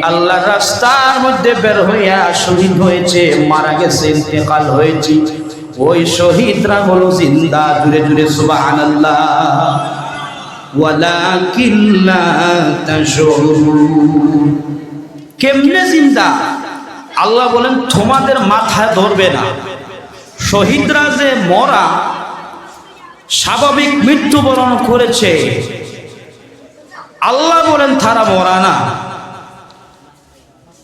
আল্লাহর রাস্তার মধ্যে বের হইয়া শহীদ হয়েছে, মারা গেছে, ইন্তেকাল হয়েছে, ওই শহীদরা হলো জিন্দা। জুড়ে জুড়ে সুবহানাল্লাহ। ওয়ালাকিন লা তাশউরুন। কেমনে জিন্দা? আল্লাহ বলেন তোমাদের মাথায় ধরবে না। শহীদরা যে মরা, স্বাভাবিক মৃত্যুবরণ করেছে, আল্লাহ বলেন তারা মরা না।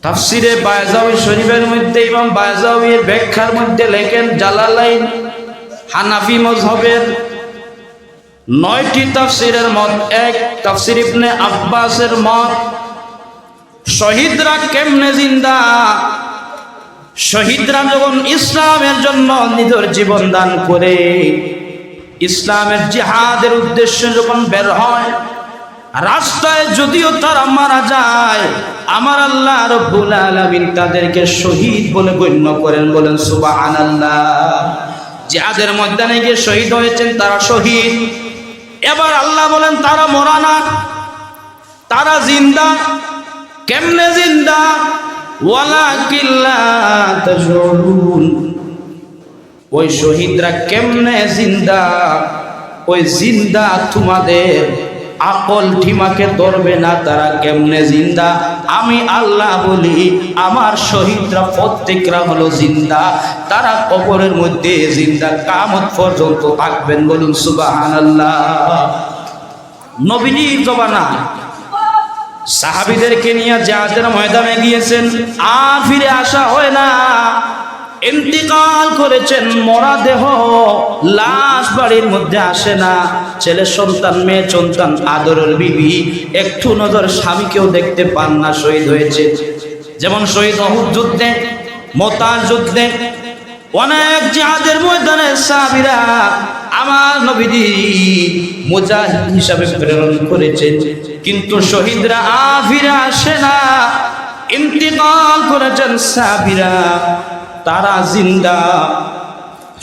তাফসিরে বায়জাউই শরীফের মধ্যে ইমাম বায়জাউইয়ের ব্যাখ্যার মধ্যে লেখেন, জালালাইন হানাফি মযহবের 9টি তাফসিরের মত এক, তাফসির ইবনে আব্বাসের মত। শহীদরা কেমনে জিন্দা? শহীদরা যখন ইসলামের জন্য নিজের জীবন দান করে, ইসলামের জিহাদের উদ্দেশ্যে যখন বের হয়, রাস্তায় যদিও তারা মারা যায়, আমার আল্লাহ রাব্বুল আলামিন তাদেরকে শহীদ বলে গণ্য করেন। বলেন সুবহানাল্লাহ। জিহাদের ময়দানে গিয়ে শহীদ হয়েছেন, তারা শহীদ। এবার আল্লাহ বলেন তারা মরা না, তারা জিন্দা। কেমনে জিন্দা? ওয়ালাকিন লা তাশউরুন। ওই শহীদরা কেমনে জিন্দা? ওই জিন্দা তোমাদের আকল ঠিমাকে ধরবে না। তারা কেমনে জিন্দা? আমি আল্লাহ বলি, আমার শহীদরা প্রত্যেকরা হলো জিন্দা। তারা কবরের মধ্যে জিন্দা, কিয়ামত পর্যন্ত থাকবেন। বলুন সুবহানাল্লাহ। নবীজির জমানায় সাহাবীদেরকে নিয়ে জিহাদের ময়দানে গিয়েছেন, আর ফিরে আসা হয় না। ইন্তিকাল করেছেন, মরা দেহ, লাশ বাড়ির মধ্যে আসে না। ছেলে সন্তান, মেয়ে সন্তান, আদরের বিবি একটু নজর স্বামীকেও দেখতে পান না, শহীদ হয়েছে। যেমন শহীদ উহুদ যুদ্ধে, মুতার যুদ্ধে, অনেক জিহাদের ময়দানে সাহাবীরা আমার নবীজি মুজাহিদ হিসাবে প্রেরণ করেছেন, কিন্তু শহীদরা আর ফিরে আসে না। ইন্তিকাল করেছেন সাহাবীরা, তারা জিন্দা।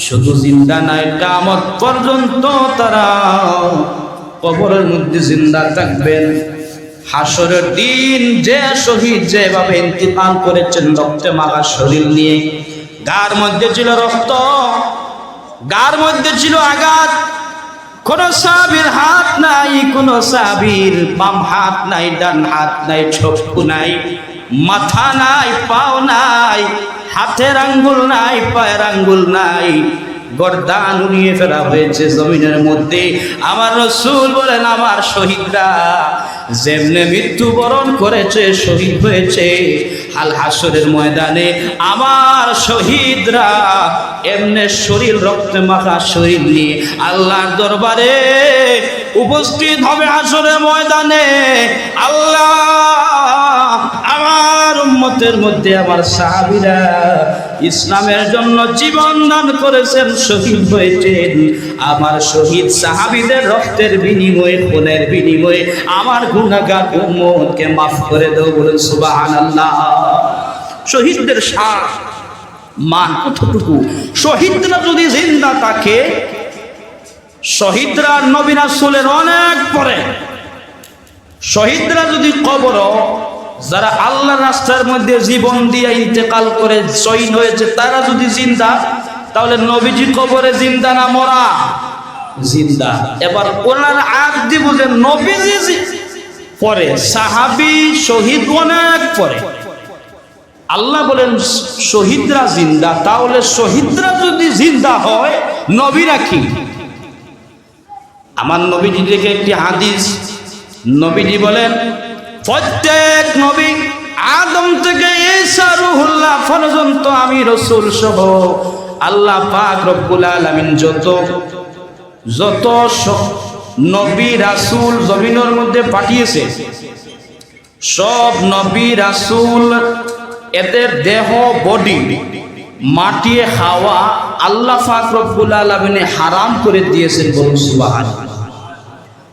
শুধু জিন্দা নাই, কিয়ামত পর্যন্ত তারা কবরের মধ্যে জিন্দা থাকবেন। হাসরের দিন যে শহীদ যেভাবে ইন্তিকাল করেছেন, রক্তে মাখা শরীর নিয়ে, গার মধ্যে ছিল রক্ত, গার মধ্যে ছিল আঘাত, কোন সাহাবীর হাত নাই, কোন সাহাবীর বাম হাত নাই, ডান হাত নাই, চক্ষু নাই, মাথা নাই, পাও নাই, হাতের আঙ্গুল নাই, পায়ের আঙ্গুল নাই, গর্দান উড়িয়ে ফেলা হয়েছে জমিনের মধ্যে। আমার রাসূল বলেন আমার শহীদরা যেমনে মৃত্যুবরণ করেছে, শহীদ হয়েছে, হাল হাসরের ময়দানে আমার শহীদরা এমনে শরীর রক্তে মাখা শরীর নিয়ে আল্লাহর দরবারে উপস্থিত হবে। হাসরের ময়দানে আল্লাহ আমার উম্মতের মধ্যে আমার সাহাবীরা ইসলামের জন্য জীবন দান করেছেন, শহীদ হয়েছেন, আমার শহীদ সাহাবীদের রক্তের বিনিময়ে, খুনের বিনিময়ে আমার গুনাহগার উম্মতকে মাফ করে দাও। বলেন সুবহানাল্লাহ। শহীদদের শান মান কতটুকু? শহীদরা যদি জিন্দা থাকে, শহীদরা নবী রাসূলের অনেক পরে, শহীদরা যদি কবর, যারা আল্লাহর রাস্তার মধ্যে জীবন দিয়ে ইন্তেকাল করে শহীদ হয়েছে, তারা যদি জিন্দা, তাহলে নবীজি কবরে জিন্দা না মরা? জিন্দা। এবার ওনার আগ দিব যে নবীজি পরে, সাহাবী শহীদ অনেক পরে। আল্লাহ বলেন শহীদরা জিন্দা, তাহলে শহীদরা যদি জিন্দা হয়, নবীরা কি? আমার নবীজি থেকে একটি হাদিস, নবীজি বলেন প্রত্যেক নবী আদম থেকে ঈসা রূহুল্লাহ পর্যন্ত আমি রাসূল সহ আল্লাহ পাক রব্বুল আলামিন যত নবী রাসূল জমিনের মধ্যে পাঠিয়েছে, সব নবী রাসূল এদের দেহ বডি মাটিয়ে খাওয়া আল্লাহ পাক রব্বুল আলামিন হারাম করে দিয়েছেন। বলুন সুবহানাল্লাহ।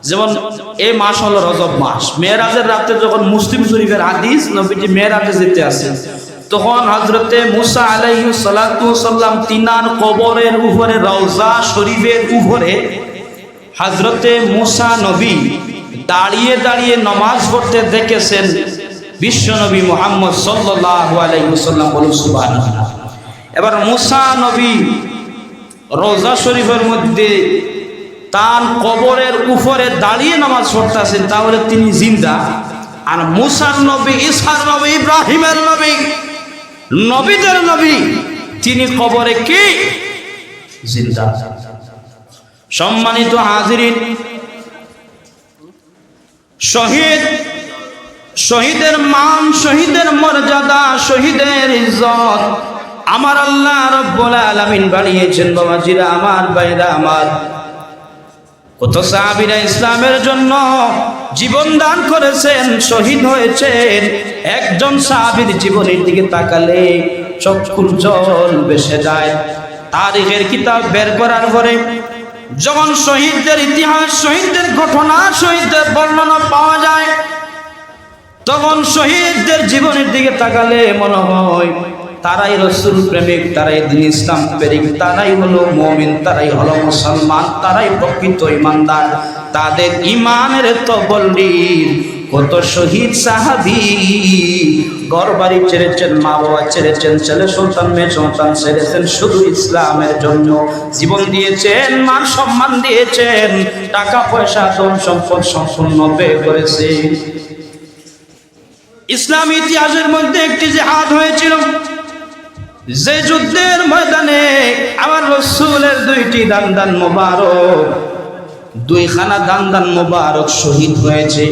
যেমন এই মাস হলো রজব মাস, মেরাজের রাতে যখন মুসলিম শরীফের হাদিস, নবীজি মেরাজে যেতে আসেন, তখন হযরতে মুসা আলাইহিস সালাতু ওয়াসাল্লাম তিনার কবরের উপরে, রওজা শরীফের উপরে হযরতে মুসা নবী দাঁড়িয়ে দাঁড়িয়ে নামাজ পড়তে দেখেছেন। বিশ্বনবী মুহাম্মদ সাল্লাল্লাহু আলাইহি ওয়াসাল্লাম, বলুন সুবহানাল্লাহ। এবার মুসা নবী রওজা শরীফের মধ্যে তার কবরের উপরে দাঁড়িয়ে নামাজ পড়তেছেন, তাহলে তিনি জিন্দা। আর মুসার নবী, ঈসার নবী, ইব্রাহিমের নবী, নবীদের নবী, তিনি কবরে কি জিন্দা। সম্মানিত হাজিরিন, শহীদ, শহীদের মান, শহীদের মর্যাদা, শহীদের ইজ্জত আমার আল্লাহ রাব্বুল আলামিন বাড়িয়েছেন। বাবাজিরা আমার, ভাইরা আমার, কত সাহাবীরা ইসলামের জন্য জীবন দান করেছেন, শহীদ হয়েছেন। একজন সাহাবীর জীবনের দিকে তাকালে চক্ষুর জল ভেসে যায়। তারিখের কিতাব বের করার পরে যখন শহীদদের ইতিহাস, শহীদদের ঘটনা, শহীদদের বর্ণনা পাওয়া যায়, তখন শহীদদের জীবনের দিকে তাকালে মনে হয় তারাই রাসূল প্রেমিক, তারাই দ্বীন ইসলাম প্রেমিক, তারাই হলো মুমিন, তারাই হলো মুসলমান, তারাই প্রকৃত ঈমানদার। তাদের ঈমানের তবল্লির কত শহীদ সাহাবী ঘরবাড়ি ছেড়েছেন, মা বাবা ছেড়েছেন, ছেলে সন্তান মেয়ে সন্তান ছেড়েছেন, শুধু ইসলামের জন্য জীবন দিয়েছেন, মান সম্মান দিয়েছেন, টাকা পয়সা ধন সম্পদ সম্পূর্ণ ব্যয় করেছেন। ইসলামী ইতিহাসের মধ্যে একটি জিহাদ হয়েছিল, যে যুদ্ধের ময়দানে আমার রাসূলের দুইটি দান মোবারক, দুইখানা দান মোবারক শহীদ হয়েছে।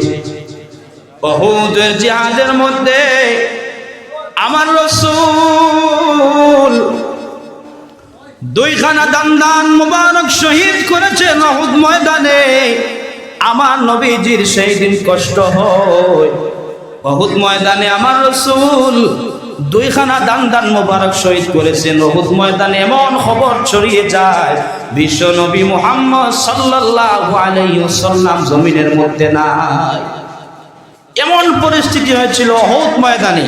উহুদের জিহাদের মধ্যে আমার রাসূল দুইখানা দান মোবারক শহীদ করেছেন উহুদ ময়দানে। আমার নবীজির সেই দিন কষ্ট হয়। উহুদ ময়দানে আমার রাসূল দুইখানা দান মোবারক শহীদ করেছেন। উহুদ ময়দানে এমন খবর ছড়িয়ে যায়, বিশ্ব নবী মুহাম্মদ সাল্লাল্লাহু আলাইহি ওয়াসাল্লাম জমিনের মধ্যে নাই। এমন পরিস্থিতি হয়েছিল উহুদ ময়দানে।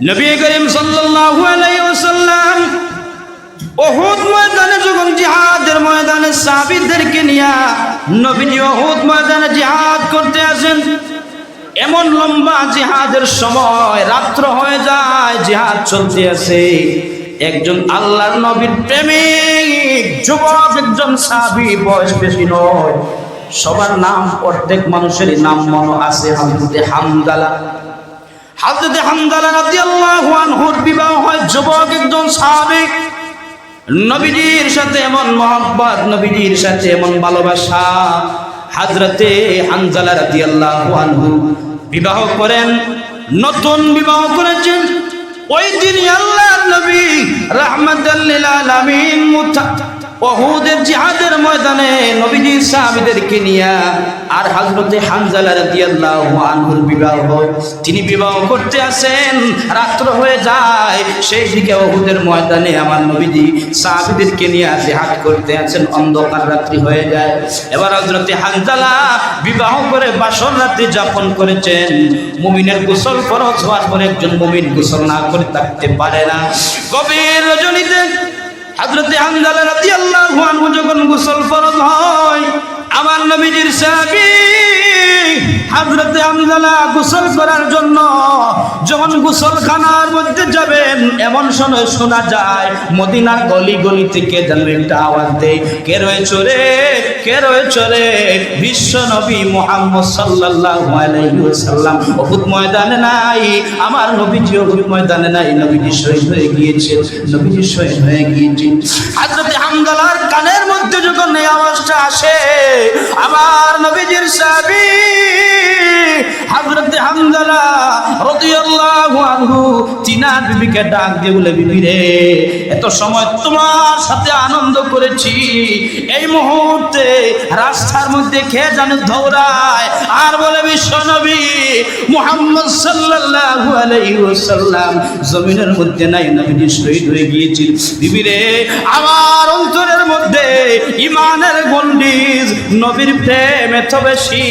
নবী করিম সাল্লাল্লাহু আলাইহি ওয়াসাল্লাম উহুদ ময়দানে যখন জিহাদের ময়দানে সাহাবীদেরকে নিয়ে নবীজি উহুদ ময়দানে জিহাদ করতে আসেন, এমন লম্বা জিহাদের সময় রাত্র হয়ে যায়, জিহাদ চলতে আছে। একজন আল্লাহর নবীর প্রেমিক যুবক, একজন সাহাবী, বয়স বেশি নয়, সবার নাম, প্রত্যেক মানুষেরই নাম মনে আছে, হযরতে হামজালা। হযরতে হামজালা রাদিয়াল্লাহু আনহুর বিবাহ হয় যুবক একজন সাহাবী। নবীজির সাথে এমন মহব্বত, নবীজির সাথে এমন ভালোবাসা, হযরতে হামজালা রাদিয়াল্লাহু আনহু বিবাহ করেন, নতুন বিবাহ করেছেন। ওই দিন আল্লাহর নবী রাহমাতাল লিল আলামিন উহুদের জিহাদের ময়দানে নবীজি সাহাবীদেরকে নিয়ে আর হযরতে হামজালা রাদিয়াল্লাহু আনহুর বিবাহ হয়। তিনি বিবাহ করতে আসেন, রাত্র হয়ে যায়। সেই দিকে উহুদের ময়দানে আমার নবীজি সাহাবীদেরকে নিয়ে জিহাদ করতে আছেন, অন্ধকার রাত্রি হয়ে যায়। এবার হযরতে হামজালা বিবাহ করে বাসর রাত্রি যাপন করেছেন। মুমিনের গোসল ফরজ হওয়ার পরে একজন মুমিন গোসল না করে থাকতে পারে না। গভীর রজনীতে হযরতে হামজালা রাদিয়াল্লাহু আনহু যখন গোসল ফরজ হয়, আমার নবীজির সাহাবী হযরতে হামজালা গোসল করার জন্য যখন গোসলখানার মধ্যে যাবেন, এমন সময় শোনা যায় মদিনার গলি গলি থেকে যেন একটা আওয়াজ দেয়, কে রয়েছে রে, কে রয়েছে রে? বিশ্ব নবী মুহাম্মদ সাল্লাল্লাহু আলাইহি ওয়াসাল্লাম উহুদ ময়দানে নাই, আমার নবীজি উহুদ ময়দানে নাই, নবীজি শহীদ হয়ে গিয়েছেন, নবীজি শহীদ হয়ে গিয়েছেন। হযরতে হামজালার কানের মধ্যে যখন এই আওয়াজটা আসে, আমার নবীজির সাহাবী হযরতে হামজালা রাদিয়াল্লাহু আনহু তিনার বিবিকে ডাক দিয়ে বলে, বিবি রে, এত সময় তোমার সাথে আনন্দ করেছি, এই মুহূর্তে রাস্তার মধ্যে খেয়ে যেন দৌড়ায় আর বলে, বিশ্ব নবী মুহাম্মদ সাল্লাল্লাহু আলাইহি ওয়াসাল্লাম জমিনের মধ্যে নাই, নবীজি শহীদ হয়ে গিয়েছিল। বিবি রে, আমার অন্তরের মধ্যে ঈমানের গন্ডিজ, নবীর প্রেম এত বেশি,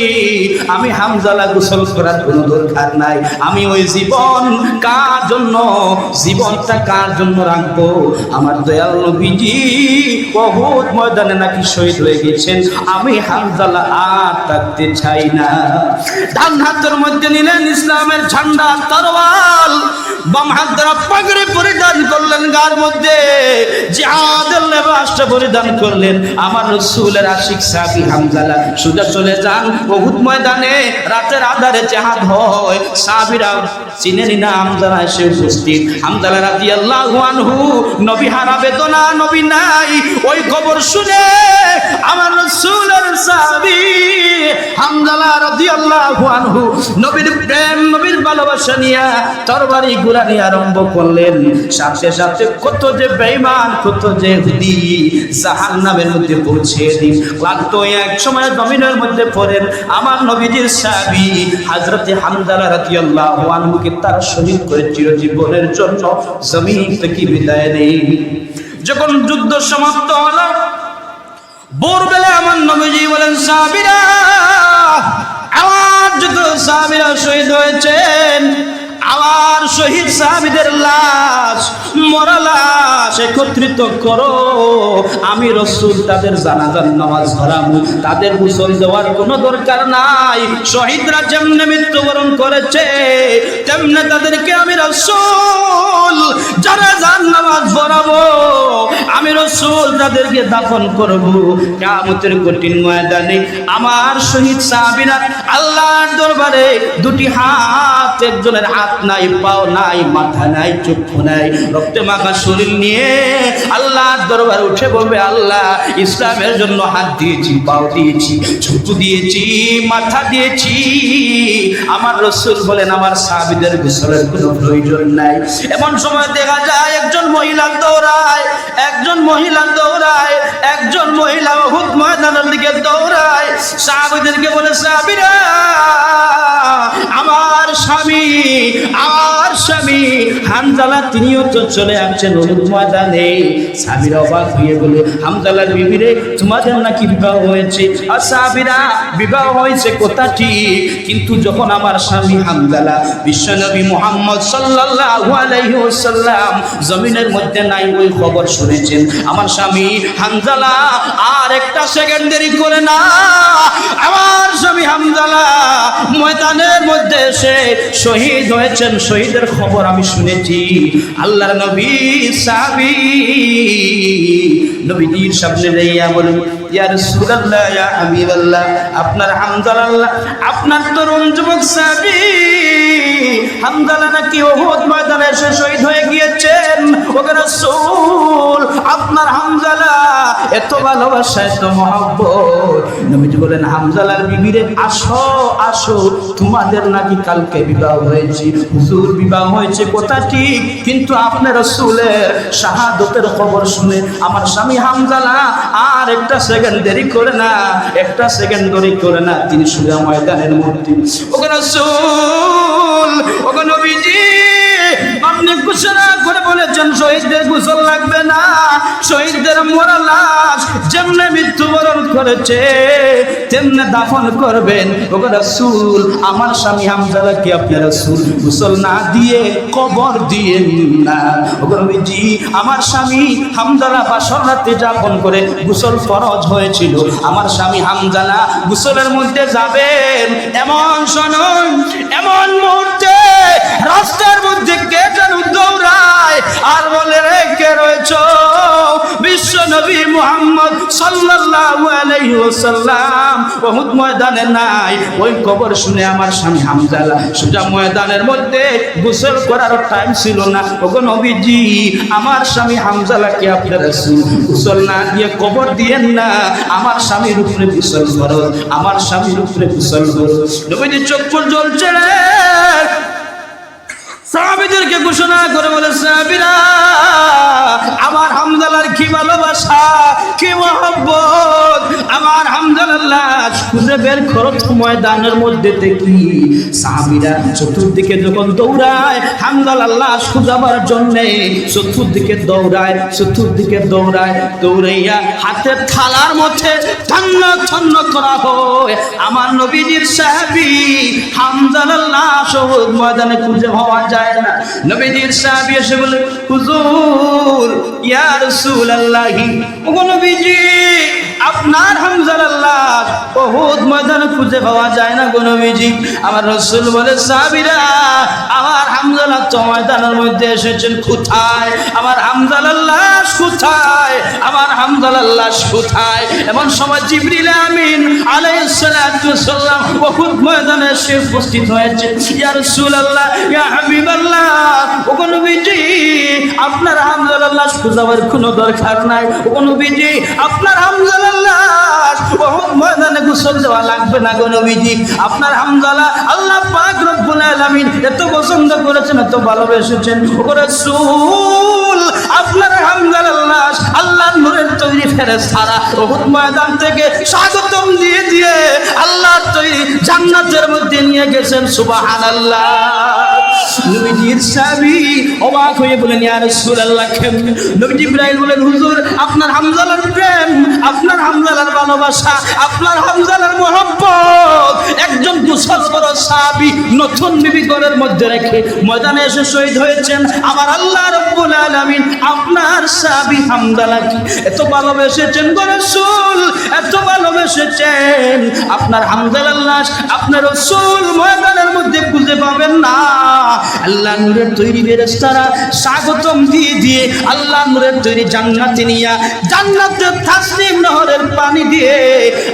আমি হামজালা গোসল করার কোনো দরকার নাই। আমি ওই জীবন কার জন্য, জীবনটা কার জন্য রাখবো? আমার দয়াল নবীজি উহুদ ময়দানে নাকি শহীদ হয়ে গেছেন, আমি হামজালা আর থাকতে চাই না। ডান হাতের মধ্যে নিলেন ইসলামের ঝান্ডা তরোয়াল, বাম হাত দ্বারা পাগড়ি পরিধান করলেন, গার মধ্যে জিহাদের লেবাসটা পরিধান করলেন। আমার রাসূলের আশিক সাহাবী হামজালা সোজা চলে যান উহুদ ময়দানে। রাতের আঁধারে জিহাদ হয়, সাহাবীরা চিনেন না, হামজালা এসে উপস্থিত। হামজালা রাদিয়াল্লাহু আনহু, নবী হারা বেদনা, নবী নাই, ওই খবর শুনে আমার রাসূলের সাহাবী হামজালা রাদিয়াল্লাহু আনহু নবীর প্রেম, নবীর ভালোবাসা নিয়ে তরবারি গুলানি আরম্ভ করলেন। সাথে সাথে কত যে বেঈমান, কত যে ইহুদি জাহান্নামের মধ্যে পৌঁছে দিন। ক্লান্ত এক সময় জমিনের মধ্যে পড়েন আমার নবীজির সাহাবী হযরতে হামজালা রাদিয়াল্লাহু আনহুকে তার শহীদ করে চিরজীবনের জন্য জমিন থেকে বিদায় নেই। যখন যুদ্ধ সমাপ্ত হলো, ভোরবেলা আমার নবীজি বলেন, সাহাবীরা, আমার যত সাহাবীরা শহীদ হয়েছেন, আমার শহীদ সাহাবীদের লাশ, মরা লাশ একত্রিত করো, আমি রাসূল তাদের জানাজার নামাজ পড়াবো। তাদের গোসল দেওয়ার কোনো দরকার নাই। শহীদরা যেমনে মৃত্যুবরণ করেছে তেমনে তাদেরকে আমি রাসূল জানাজার নামাজ পড়াবো, আমি রাসূল তাদেরকে দাফন করব। কিয়ামতের কঠিন ময়দানে আমার শহীদ সাহাবীরা আল্লাহর দরবারে দুটি হাত, একজনের হাত নাই, পাও নাই, মাথা নাই, চক্ষু নাই, রক্তে মাখা শরীর নিয়ে আল্লাহর দরবারে উঠে বলবে, আল্লাহ, ইসলামের জন্য হাত দিয়েছি, পাও দিয়েছি, চক্ষু দিয়েছি, মাথা দিয়েছি। আমার রাসূল বলেন, আমার সাহাবীদের গোসলের কোনো প্রয়োজন নাই। এমন সময় দেখা যায় একজন মহিলা দৌড়ায়, একজন মহিলা দৌড়ায়, একজন মহিলা উহুদ ময়দানের দিকে দৌড়ায়, সাহাবীদেরকে বলে, সাহাবীরা, আমার স্বামী, আমার স্বামী হামজালা তিনিও তো চলে আসছেন উহুদ ময়দানে। সাহাবীরা অবাক হয়ে বলে, হামজালার বিবি রে, তোমাদের নাকি বিবাহ হয়েছে? আর সাহাবীরা, বিবাহ হয়েছে কথা ঠিক, কিন্তু যখন আমার স্বামী হামজালা বিশ্বনবী মুহাম্মদ সাল্লাল্লাহু আলাইহি ওয়াসাল্লাম জমিনের মধ্যে নাই, ওই খবর শুনেছেন। আমার স্বামী হামজালা আর একটা সেকেন্ড দেরি করে না, আমার স্বামী হামজালা ময়দানের মধ্যে এসে শহীদ হয়েছেন, শহীদের খবর আমি শুনেছি। আল্লাহর নবী সাহাবী নবীজির সামনে দাঁড়িয়ে বলেন, ইয়া রাসূলুল্লাহ, ইয়া হাবিবাল্লাহ, আপনার হামজালা, আপনার তরুণ যুবক সাহাবী হামজালা নাকি উহুদ ময়দানে এসে শহীদ হয়ে গিয়েছেন। ওগো রাসূল, আপনার হামজালা এত ভালোবাসা, এত মহব্বত। নবীজি বলেন, হামজালার বিবি রে, আসো আসো, তোমাদের নাকি কালকে বিবাহ হয়েছে। হুজুর, বিবাহ হয়েছে কথা ঠিক, কিন্তু আপনার রাসূলের শাহাদাতের খবর শুনে আমার স্বামী হামজালা আর একটা সেকেন্ড দেরি করে না, একটা সেকেন্ড দেরি করে না, তিনি সোজা ময়দানের মধ্যে। ওগো রাসূল, ওগো নবীজি, আপনি ঘোষণা করে বলেছেন শহীদদের গোসল লাগবে না, শহীদদের মরা লাশ যেমনে মৃত্যুবরণ করেছে তেমনে দাফন করবেন। ওগো রাসূল, আমার স্বামী হামজালাকে আপনার রাসূল গোসল না দিয়ে কবর দিয়ে না। ওগো নবীজি, আমার স্বামী হামজালা বাসর রাতে যাপন করে গোসল ফরজ হয়েছিল, আমার স্বামী হামজালা গোসলের মধ্যে যাবেন, এমন শুনুন, এমন মুহূর্তে রাস্তার মধ্যে কে যেন দৌড়ায় আর বলে, রে কে রয়েছ? বিশ্ব নবী মুহাম্মদ সাল্লাল্লাহু আলাইহি ওয়াসাল্লাম উহুদ ময়দানে নাই। ওই খবর শুনে আমার স্বামী হামজালা সোজা ময়দানের মধ্যে, গোসল করার টাইম ছিল না। ওগো নবীজি, আমার স্বামী হামজালাকে আপনার রাসূল গোসল না দিয়ে কবর দিয়েন না, আমার স্বামীর উপরে গোসল ফরজ, আমার স্বামীর উপরে গোসল ফরজ। নবীজি চোখ জ্বলছে রে। সাহাবীদেরকে ঘোষণা করে বলে, সাহাবীরা আমার হামজালার কি ভালোবাসা, কি মহব্বত, আমার হামজালার লাশ খুঁজে বের করো ময়দানের মধ্যে থেকে। সাহাবীরা চতুর্দিকে যখন দৌড়ায় হামজালার লাশ খুঁজাবার জন্যে, চতুর্দিকে দৌড়ায়, দৌড়াইয়া হাতের থালার মধ্যে ছন্ন করা হয় আমার নবীজির সাহাবী হামজালার লাশ ময়দানে খুঁজে পাওয়া যায় না। নবীজির সাহাবী এসে বলে, হুজুর ইয়া রাসূলুল্লাহ, ওগো নবীজি আপনার হামজালার লাশ উহুদ ময়দানে খুঁজে পাওয়া যায় না গো নবীজি। আমার রাসূল বলে, সাহাবীরা আমার হামজালা তো ময়দানের মধ্যে এসেছেন, কোথায় আমার হামজালার লাশ, কোথায় আমার হামজালার লাশ, কোথায়? এমন সময় জিবরিল আমিন আলাইহিস সালাতু ওয়াস সালাম উহুদ ময়দানে এসে উপস্থিত হয়েছে। ইয়া রাসূলুল্লাহ, ইয়া হাবিবাল্লাহ, ওগো নবীজি আপনার হামজালার লাশ খোঁজাবার কোনো দরকার নাই। ওগো নবীজি আপনার হামজালার লাশ উহুদ ময়দানে গোসল দেওয়া লাগবে না গো নবীজি। আপনার হামজালা আল্লাহ পাক রব্বুল আলামিন এত পছন্দ করেছেন, এত ভালোবেসেছেন। ওগো রাসূল আপনার হামজালার লাশ আল্লাহর নূরের তৈরি ফেরেশতারা উহুদ ময়দান থেকে স্বাগতম দিয়ে আল্লাহর তৈরি জান্নাতের মধ্যে নিয়ে গেছেন। সুবহানাল্লাহ। নবীজির সাহাবী অবাক হয়ে বলেন, ইয়া রাসূলুল্লাহ কেমনে? নবী ইব্রাহিম বলেন, হুজুর আপনার হামজালার প্রেম, আপনার হামজালার ভালোবাসা, আপনার হামজালার মহব্বত একজন গোসলকরা সাহাবী নতুন বিবি ঘরের মধ্যে রেখে ময়দানে এসে শহীদ হয়েছেন। আমার আল্লাহ রাব্বুল আলামিন আপনার সাহাবী হামজালাকে এত ভালোবেসেছেন গো রাসূল, এত ভালোবেসেছেন। আপনার হামজালার লাশ আপনার রাসূল ময়দানের মধ্যে খুঁজে পাবেন না। আল্লাহ নূরের তৈরি ফেরেশতারা স্বাগতম দিয়ে আল্লাহ নূরের তৈরি জান্নাতে নিয়া জান্নাতের তাসনিম নহরের পানি দিয়ে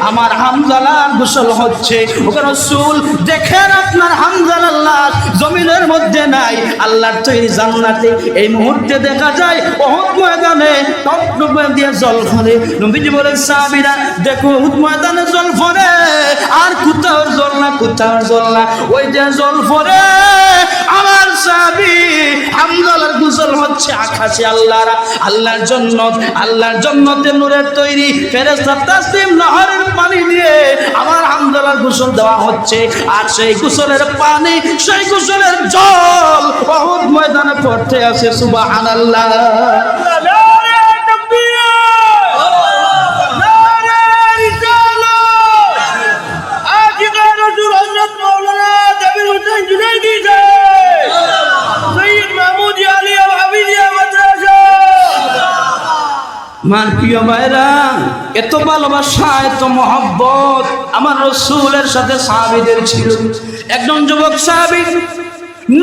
আমার হামজালার গোসল হচ্ছে। ওগো রাসূল দেখেন আপনার হামজালার লাশ জমিনের মধ্যে নাই, আল্লাহর তৈরি জান্নাতে এই মুহূর্তে দেখা যায় উহুদ ময়দানে টপ দিয়ে জল পড়ে। নবীজি বলেন, সাহাবীরা দেখো উহুদ ময়দানে জল পড়ে, আর কোথাও জল না, ওই যে জল পড়ে আমার সাহাবী হামজালার গোসল হচ্ছে আকাশে। আল্লাহর জন্নতের নূরের তৈরি ফেরেশতা তাসনিম নহরের পানি দিয়ে আমার হামজালার গোসল দেওয়া হচ্ছে। আর সেই গোসলের পানি, সেই গোসলের জল উহুদ ময়দানে পড়তে আছে। সুবহানাল্লাহ। মান প্রিয় ভাইরা, এত ভালোবাসা, এত মহব্বত আমার রাসূলের সাথে সাহাবীদের ছিল। একজন যুবক সাহাবী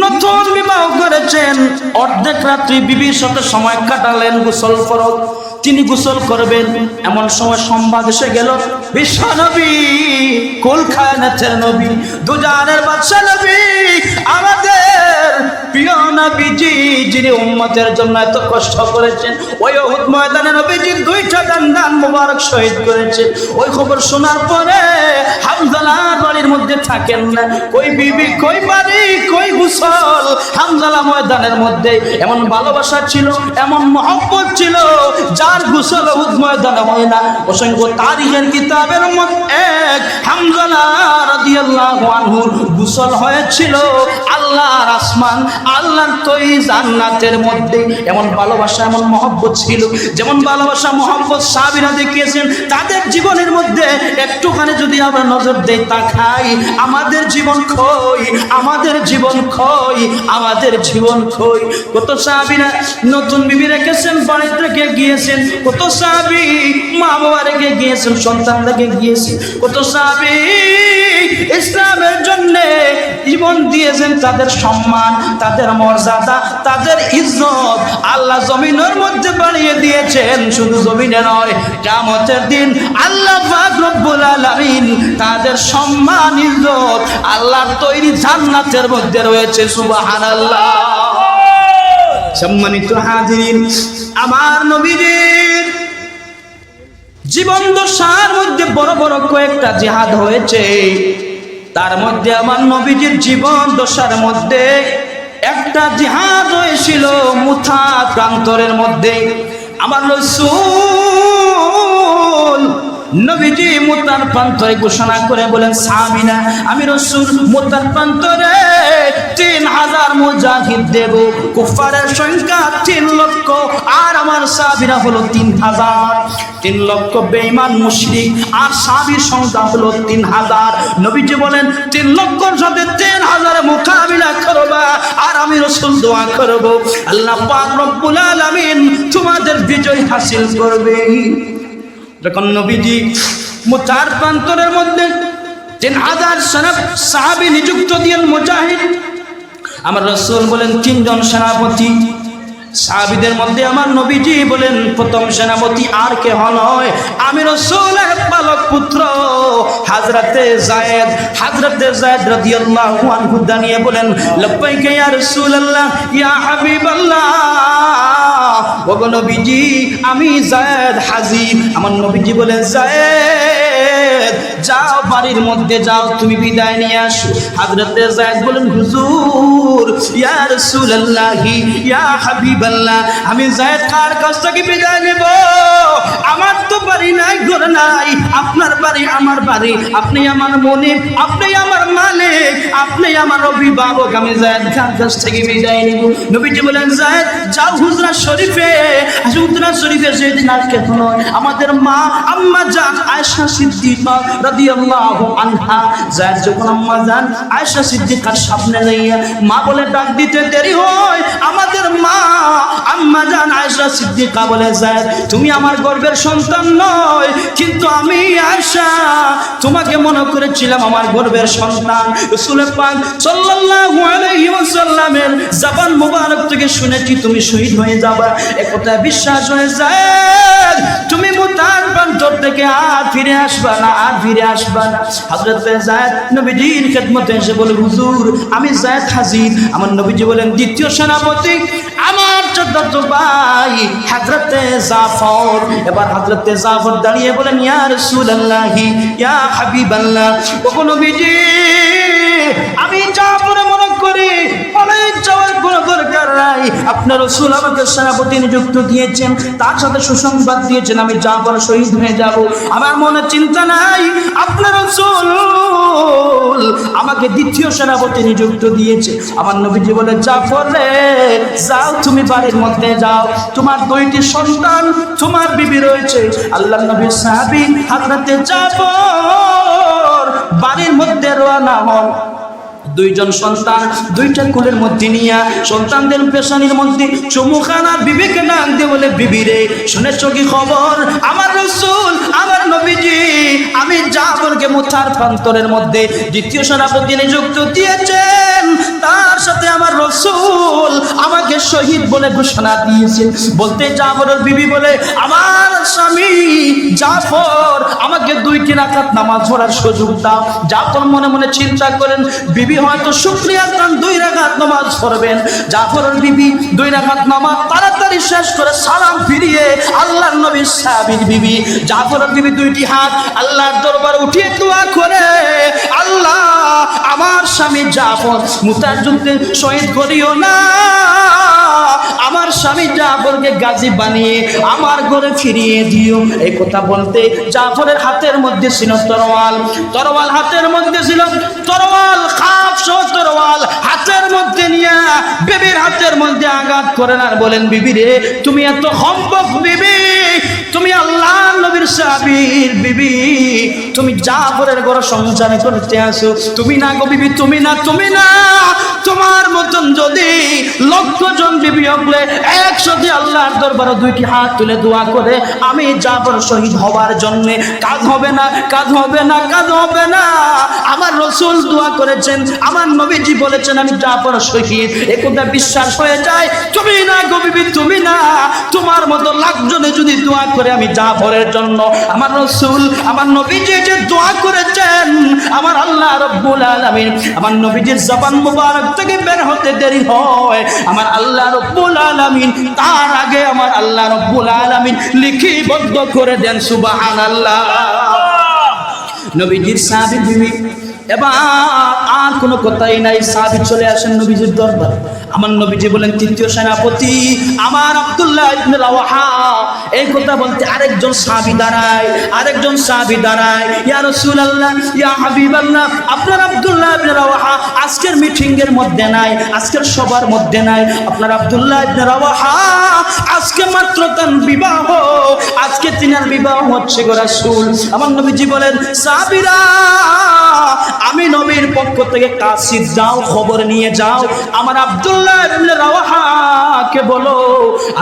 নতুন বিবাহ করেছেন, অর্ধেক রাত্রি বিবির সাথে সময় কাটালেন গোসল ফরজ। তিনি গোসল করবেন, এমন সময় সংবাদ এসে গেল বিশ্ব নবী, কুল কায়নাতের নবী, দুজাহানের বাদশা নবী, আমাদের প্রিয় নবীজি যিনি উম্মতের জন্য এত কষ্ট করেছেন, ওই উহুদ ময়দানে নবীজি দুইটা দান মুবারক শহীদ করেছেন। ওই খবর শোনার পরে হামজালার বাড়ির মধ্যে থাকেন না, কই বিবি, কই বাড়ি, কই গোসল। হামজালা ময়দানের মধ্যে এমন ভালোবাসা ছিল, এমন মহব্বত ছিল, যার গোসল উহুদ ময়দানে হয় না। অসংখ্য তারিখের কিতাবের মধ্যে এক হামজালা রাদিয়াল্লাহু আনহু গোসল হয়েছিল আল্লাহর আসমান, আল্লাহর তৈরি জান্নাতের মধ্যে। এমন ভালোবাসা, এমন মহব্বত ছিল, যেমন ভালোবাসা মহব্বত সাহাবীরা দেখিয়েছেন তাদের জীবনের মধ্যে। একটুখানি যদি আমরা নজর দেই, তাকাই, আমাদের জীবন খই, আমাদের জীবন খই, আমাদের জীবন খই। কত সাহাবীরা নতুন বিবি রেখেছেন, বাড়িতে রেখে গিয়েছেন। কত সাহাবী মা বাবা রেখে গিয়েছেন, সন্তান রেখে গিয়েছেন। কত সাহাবী ইসলামের জন্য জীবন দিয়েছেন। তাদের সম্মান, তাদের মর্যাদা, তাদের ইজ্জত আল্লাহ জমিনের মধ্যে বাড়িয়ে দিয়েছেন। শুধু জমিনে নয়, কিয়ামতের দিন আল্লাহ পাক রব্বুল আলামিন তাদের সম্মান, ইজ্জত আল্লাহর তৈরি জান্নাতের মধ্যে রয়েছে। সুবহানাল্লাহ। সম্মানিত হাজিরিন, আমার নবীজির জীবন দশার মধ্যে বড় বড় কয়েকটা জিহাদ হয়েছে। তার মধ্যে আমার নবীজির জীবন দশার মধ্যে একটা জিহাদ হয়েছিল মুথা প্রান্তরের মধ্যে। আমার রাসূল নবীজি মুতার প্রান্তরে ঘোষণা করে বলেন, সাহাবীরা আমি রাসূল মুতার প্রান্তরে 3000 মুজাহিদ দেব। কুফারের সংখ্যা 3 লক্ষ আর আমার সাহাবীরা হলো 3000। 3 লক্ষ বেঈমান মুশরিক আর সাহাবীর সংখ্যা হলো 3000। নবীজি বলেন 3 লক্ষর সাথে 3000 মোকাবিলা করবা আর আমি রাসূল দোয়া করব আল্লাহ পাক রব্বুল আলামিন তোমাদের বিজয় হাসিল করবে। যখন নবীজি মুতার প্রান্তরের মধ্যে 3000 সাহাবী নিযুক্ত দিলেন মুজাহিদ, আমার রাসূল বলেন 3 জন সেনাপতি। সাহাবীদের মধ্যে আমার নবীজি বলেন প্রথম সেনাপতি আর কেহ নয়, আমি রাসূলের পালক পুত্র হযরতে যায়েদ। হযরতে যায়েদ রাদিয়াল্লাহু আনহু দাঁড়িয়ে বলেন, লাব্বাইকা ইয়া রাসূলুল্লাহ ইয়া হাবিবাল্লাহ। ওগো নবীজি আমি যায়েদ হাজির। আমার নবীজি বলেন, যায়েদ যাও বাড়ির মধ্যে যাও, তুমি বিদায় নিয়ে আসো। হযরতে যায়েদ বলেন, হুজুর ইয়া রাসূলুল্লাহ ইয়া হাবিবাল্লাহ, আমি যায়েদ কার কাছ থেকে বিদায় নেব? আমার তো বাড়ি নাই, ঘর নাই, আপনার বাড়ি আমার বাড়ি, আপনি আমার মনিব, আপনি আমার মালিক, আপনি আমার অভিভাবক, আমি যায়েদ কার কাছ থেকে বিদায় নেব? নবীজি বলেন, যায়েদ যাও হুজরা শরীফে। হুজরা শরীফে যেদিন আজকে হলো আমাদের মা আম্মা জান আয়েশা সিদ্দিকা রাদিয়াল্লাহু আনহা, যায়েদ যখন আম্মা জান আয়েশা সিদ্দিকার সামনে নিয়ে মা বলে ডাক দিতে দেরি হয়, আমাদের মা আম্মা জান আয়েশা সিদ্দিকা বলে, যায়েদ তুমি আমার গর্ভের সন্তান নয়, কিন্তু আমি আয়েশা তোমাকে মনে করেছিলাম আমার গর্ভের সন্তান। রাসূল পাক সাল্লাল্লাহু আলাইহি ওয়াসাল্লামের জবান মুবারক থেকে শুনেছি তুমি শহীদ হয়ে যাবা, একথা বিশ্বাস হয়ে যায়। তুমি মুতার প্রান্তর থেকে আর ফিরে আসবা না, আর ফিরে আসবা না। হযরত যায়েদ নবীজির খেদমতে এসে বলে, হুজুর আমি যায়েদ হাজির। আমার নবীজি বলেন, দ্বিতীয় সেনাপতি আমার চতুর্থ ভাই হযরতে জাফর। এবার হযরতে জাফর দাঁড়িয়ে বলেন, ইয়া রাসূলুল্লাহ ইয়া হাবিবাল্লাহ। ওগো নবীজি আমি জাফর মনে করি অনেক যাওয়ার কোনো দরকার নাই, আপনার রাসূল আমাকে সেনাপতি নিযুক্ত দিয়েছেন, তার সাথে সুসংবাদ দিয়েছেন আমি জাফর শহীদ হয়ে যাব। আমার মনে চিন্তা নাই, আপনার রাসূল আমাকে দ্বিতীয় সেনাপতি নিযুক্ত দিয়েছে। আমার নবীজি বলে, জাফর রে যাও তুমি বাড়ির মধ্যে যাও, তোমার 2টি সন্তান তোমার বিবি রয়েছে। আল্লাহর নবীর সাহাবী হযরতে জাফর বাড়ির মধ্যে রওনা হন। 2 জন সন্তান 2টা কোলের মধ্যে নিয়ে সন্তানদের পেশানির মধ্যে চুমুখানা বিবিকে ডাক দিয়ে বলে, বিবি রে শুনেছো কি খবর? আমার রাসূল আমার নবীজি আমি জাফরকে মুতার প্রান্তরের মধ্যে দ্বিতীয় সেনাপতি নিযুক্ত দিয়েছেন, তার সাথে আমার রাসূল আমাকে শহীদ বলে ঘোষণা দিয়েছেন। বলতে জাফরের বিবি বলে, আমার স্বামী জাফর আমাকে 2টি রাকাত নামাজ পড়ার সুযোগ দাও। জাফর মনে মনে চিন্তা করেন, বিবি হয়তো শুকরিয়া কারণ 2 রাকাত নামাজ পড়বেন। জাফরের বিবি 2 রাকাত নামাজ তাড়াতাড়ি শেষ করে সালাম ফিরিয়ে আল্লাহর নবীর সাহাবীর বিবি জাফরের বিবি 2টি হাত আল্লাহর দরবারে উঠিয়ে দোয়া করে, আল্লাহ আমার স্বামী জাফর মুতার যুদ্ধে শহীদ করিও না, আমার স্বামী জাফরকে গাজী বানিয়ে আমার ঘরে ফিরিয়ে দিও। এই কথা বলতে জাফরের হাতের মধ্যে ছিল তরোয়াল, তরোয়াল হাতের মধ্যে ছিল, তরোয়াল খাপ সহ তরোয়াল হাতের মধ্যে নিয়ে বিবির হাতের মধ্যে আঘাত করেন আর বলেন, বিবি রে তুমি এত সম্ভব বিবি, তুমি আল্লাহ নবীর সাহাবীর বিবি, তুমি জাফরের ঘরে সংসার করতে আসো, তুমি না গো বিবি, তুমি না, তুমি না, তোমার মতন যদি 1,00,000 জন বিবি হলে একসাথে আল্লাহর দরবারে 2টি হাত তুলে দোয়া করে আমি জাফর শহীদ হওয়ার জন্য, কাজ হবে না, কাজ হবে না, কাজ হবে না। আমার রাসূল দোয়া করেছেন, আমার নবীজি বলেছেন আমি জাফর শহীদ, একথা বিশ্বাস হয়ে যায়। তুমি না গো বিবি, তুমি না, তোমার মতো 1,00,000 জনে যদি দোয়া করে আমি জাফরের জন্য, আমার রাসূল আমার নবীজি যে দোয়া করেছেন, আমার আল্লাহ রাব্বুল আলামিন আমার নবীজির জবান মুবারক থেকে বের হতে দেরি হয়, আমার আল্লাহ রাব্বুল আলামিন তার আগে আমার আল্লাহ রাব্বুল আলামিন লিখিবদ্ধ করে দেন। সুবহানাল্লাহ। নবীজির সাহাবী বিবি এবার আর কোনো কথাই নাই, সাহাবী চলে আসেন নবীজির দরবারে। আমার নবীজি বলেন, তৃতীয় সেনাপতি আমার আব্দুল্লাহ ইবনে রাওয়াহা। এই কথা বলতে আরেকজন সাহাবী দাঁড়ায়, ইয়া রাসূলুল্লাহ, ইয়া হাবিবাল্লাহ, আপনার আব্দুল্লাহ ইবনে রাওয়াহা আজকের মিটিং এর মধ্যে নাই, আজকের সবার মধ্যে নাই। আপনার আব্দুল্লাহ ইবনে রাওয়াহা আজকে মাত্র তার বিবাহ, আজকে তিনার বিবাহ হচ্ছে গো রাসূল। আমার নবীজি বলেন, সাহাবীরা আমি নবীর পক্ষ থেকে কাসিদ যাও, খবর নিয়ে যাও, আমার আব্দুল্লাহ ইবনে রাওয়াহাকে বলো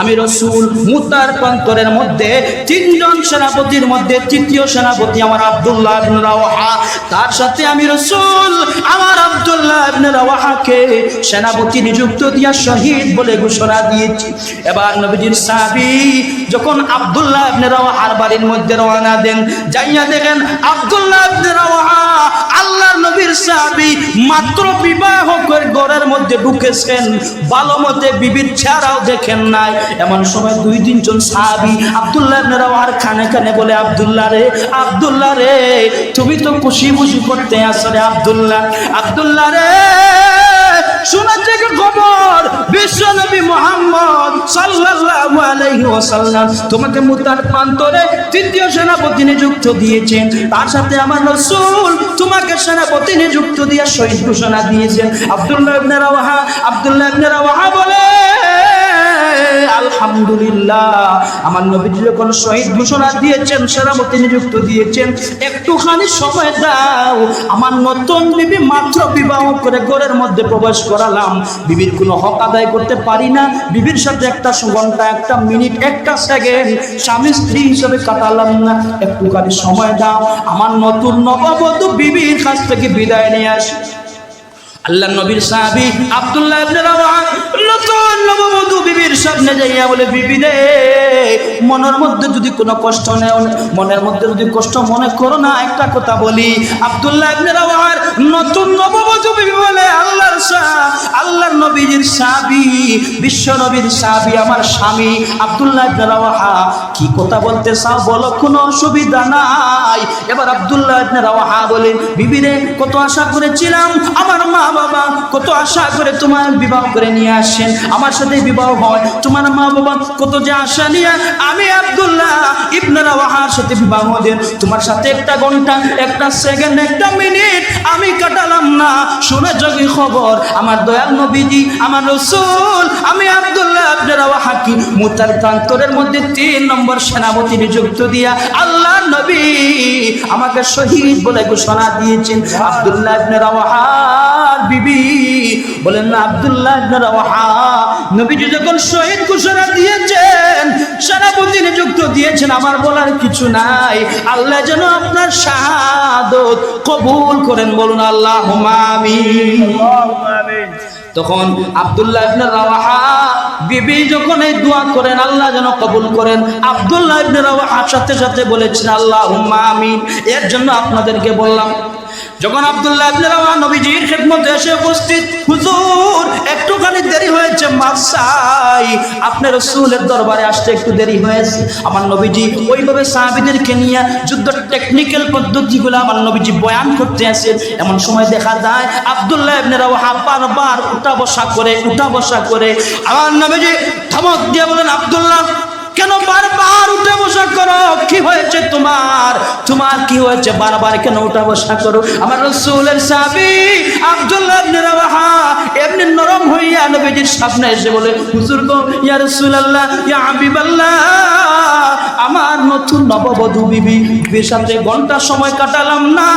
আমি রাসূল মুতার প্রান্তরের মধ্যে তিনজন সেনাপতির মধ্যে তৃতীয় সেনাপতি আমার আব্দুল্লাহ ইবনে রাওয়াহা, তার সাথে আমি রাসূল আমার আব্দুল্লাহ ইবনে রাওয়াহাকে সেনাপতি নিযুক্ত দিয়া শহীদ বলে ঘোষণা দিয়েছি। এবার নবীজির সাহাবী যখন আব্দুল্লাহ ইবনে রাওয়াহার বাড়ির মধ্যে রওনা দেন, যাইয়া দেখেন আব্দুল্লাহ ইবনে রাওয়াহা আল্লাহর নবীর সাহাবী মাত্র বিবাহ করে ঘরের মধ্যে ঢুকেছেন, ভালো মতে বিবির চেহারাও দেখেন নাই। এমন সময় দুই তিনজন সাহাবী আব্দুল্লাহ ইবনে রাওয়াহার কানে কানে বলে, আব্দুল্লাহ রে তুমি তো খুশি করতে আসো রে আব্দুল্লাহ রে, শুনেছে কি খবর বিশ্ব নবী মুহাম্মদ সাল্লাল্লাহু আলাইহি ওয়াসাল্লাম তোমাকে মুতার প্রান্তরে তৃতীয় সেনাপতি নিযুক্ত দিয়েছেন, তার সাথে আমার রাসূল তোমাকে সেনাপতি নিযুক্ত দিয়ে শহীদ ঘোষণা দিয়েছেন। আব্দুল্লাহ ইবনে রাওয়াহা বলে, আলহামদুলিল্লাহ, আমার নবীজি যখন শহীদ ঘোষণা দিয়েছেন, সেনাপতি নিযুক্ত দিয়েছেন, একটুখানি সময় দাও, আমার নতুন বিবি মাত্র বিবাহ করে ঘরের মধ্যে প্রবেশ করালাম, বিবির কোনো হক আদায় করতে পারি না, বিবির সাথে একটা ঘন্টা, একটা মিনিট, একটা সেকেন্ড স্বামী স্ত্রী হিসেবে কাটালাম না, একটুখানি সময় দাও, আমার নতুন নববধূ বিবির কাছ থেকে বিদায় নিয়ে আসি। আল্লাহর নবীর সাহাবী আব্দুল্লাহ ইবনে রাওয়াহা নতুন নববধূ বিবির সামনে যাইয়া বলে, বিবি রে, মনের মধ্যে যদি কোনো কষ্ট নেও, মনের মধ্যে যদি কষ্ট মনে করো না, একটা কথা বলি। আব্দুল্লাহ ইবনে রাওয়াহার নতুন নববধূ বিবি বলে, আল্লাহর নবীর সাহাবী, বিশ্ব নবীর সাহাবী, আমার স্বামী আব্দুল্লাহ ইবনে রাওয়াহা, কি কথা বলতে চাও বলো, কোনো অসুবিধা নাই। এবার আব্দুল্লাহ ইবনে রাওয়াহা বলে, বিবি রে, কত আশা করেছিলাম, আমার মা বাবা কত আশা করে তোমার বিবাহ করে নিয়ে আসেন, আমার সাথে বিবাহ হয়, তোমার মা বাবা কত যে আশা নিয়ে আমি আব্দুল্লাহ ইবনে রাওয়াহার সাথে বিবাহ দেন, তোমার সাথে একটা ঘন্টা, একটা সেকেন্ড, একটা মিনিট আমি কাটালাম না। শুনে যোগী খবর আমার দয়াল নবীজি, আমার রাসূল আমি আব্দুল্লাহ ইবনে রাওয়াহাকে মুতার প্রান্তরের মধ্যে 3 নম্বর সেনাপতি নিযুক্ত দিয়া আল্লাহর নবী আমাকে শহীদ বলে ঘোষণা দিয়েছেন। আব্দুল্লাহ ইবনে রাওয়াহা বিবি বলেন না, আব্দুল্লাহ ইবনে রাওয়াহা নবীজি যখন শহীদ ঘোষণা দিয়েছেন, সেনাপতি নিযুক্ত দিয়েছেন, আমার বলার কিছু নাই, আল্লাহ যেন আপনার শাহাদত কবুল করেন, বলুন আল্লাহুম্মা আমিন। তখন আব্দুল্লাহ ইবনে রাওয়াহা বিবি যখন এই দোয়া করেন, আল্লাহ যেন কবুল করেন, আব্দুল্লাহ ইবনে রাওয়াহা সাথে সাথে বলেছেন আল্লাহুম্মা আমিন। এর জন্য আপনাদেরকে বললাম, যখন আব্দুল্লাহ ইবনে রাওয়াহা নবীজির খেদমতে এসে উপস্থিত, হুজুর একটুখানি দেরি হয়েছে, মাফ চাই, আপনার রাসূলের দরবারে আসতে একটু দেরি হয়েছে। আমার নবীজি ওইভাবে সাহাবীদেরকে নিয়ে যুদ্ধ টেকনিক্যাল পদ্ধতিগুলো আমার নবীজি বয়ান করতে আসেন। এমন সময় দেখা যায় আব্দুল্লাহ ইবনে রাওয়াহা বারবার উঠা বসা করে আমার নবীজি ধমক দিয়ে বলেন, আব্দুল্লাহ কেন বারবার উঠে বসা করো, কি হয়েছে তোমার কি হয়েছে, বারবার কেন উঠা বসা করো? আমার রাসূলের সাহাবী আব্দুল্লাহ ইবনে রাওয়াহা এমনি নরম হইয়া নবীজির সামনে এসে বলে, হুজুর গো, ইয়া রাসূলুল্লাহ, ইয়া হাবিবাল্লাহ, আমার নতুন নববধূ বিবির সাথে ঘন্টা সময় কাটালাম না,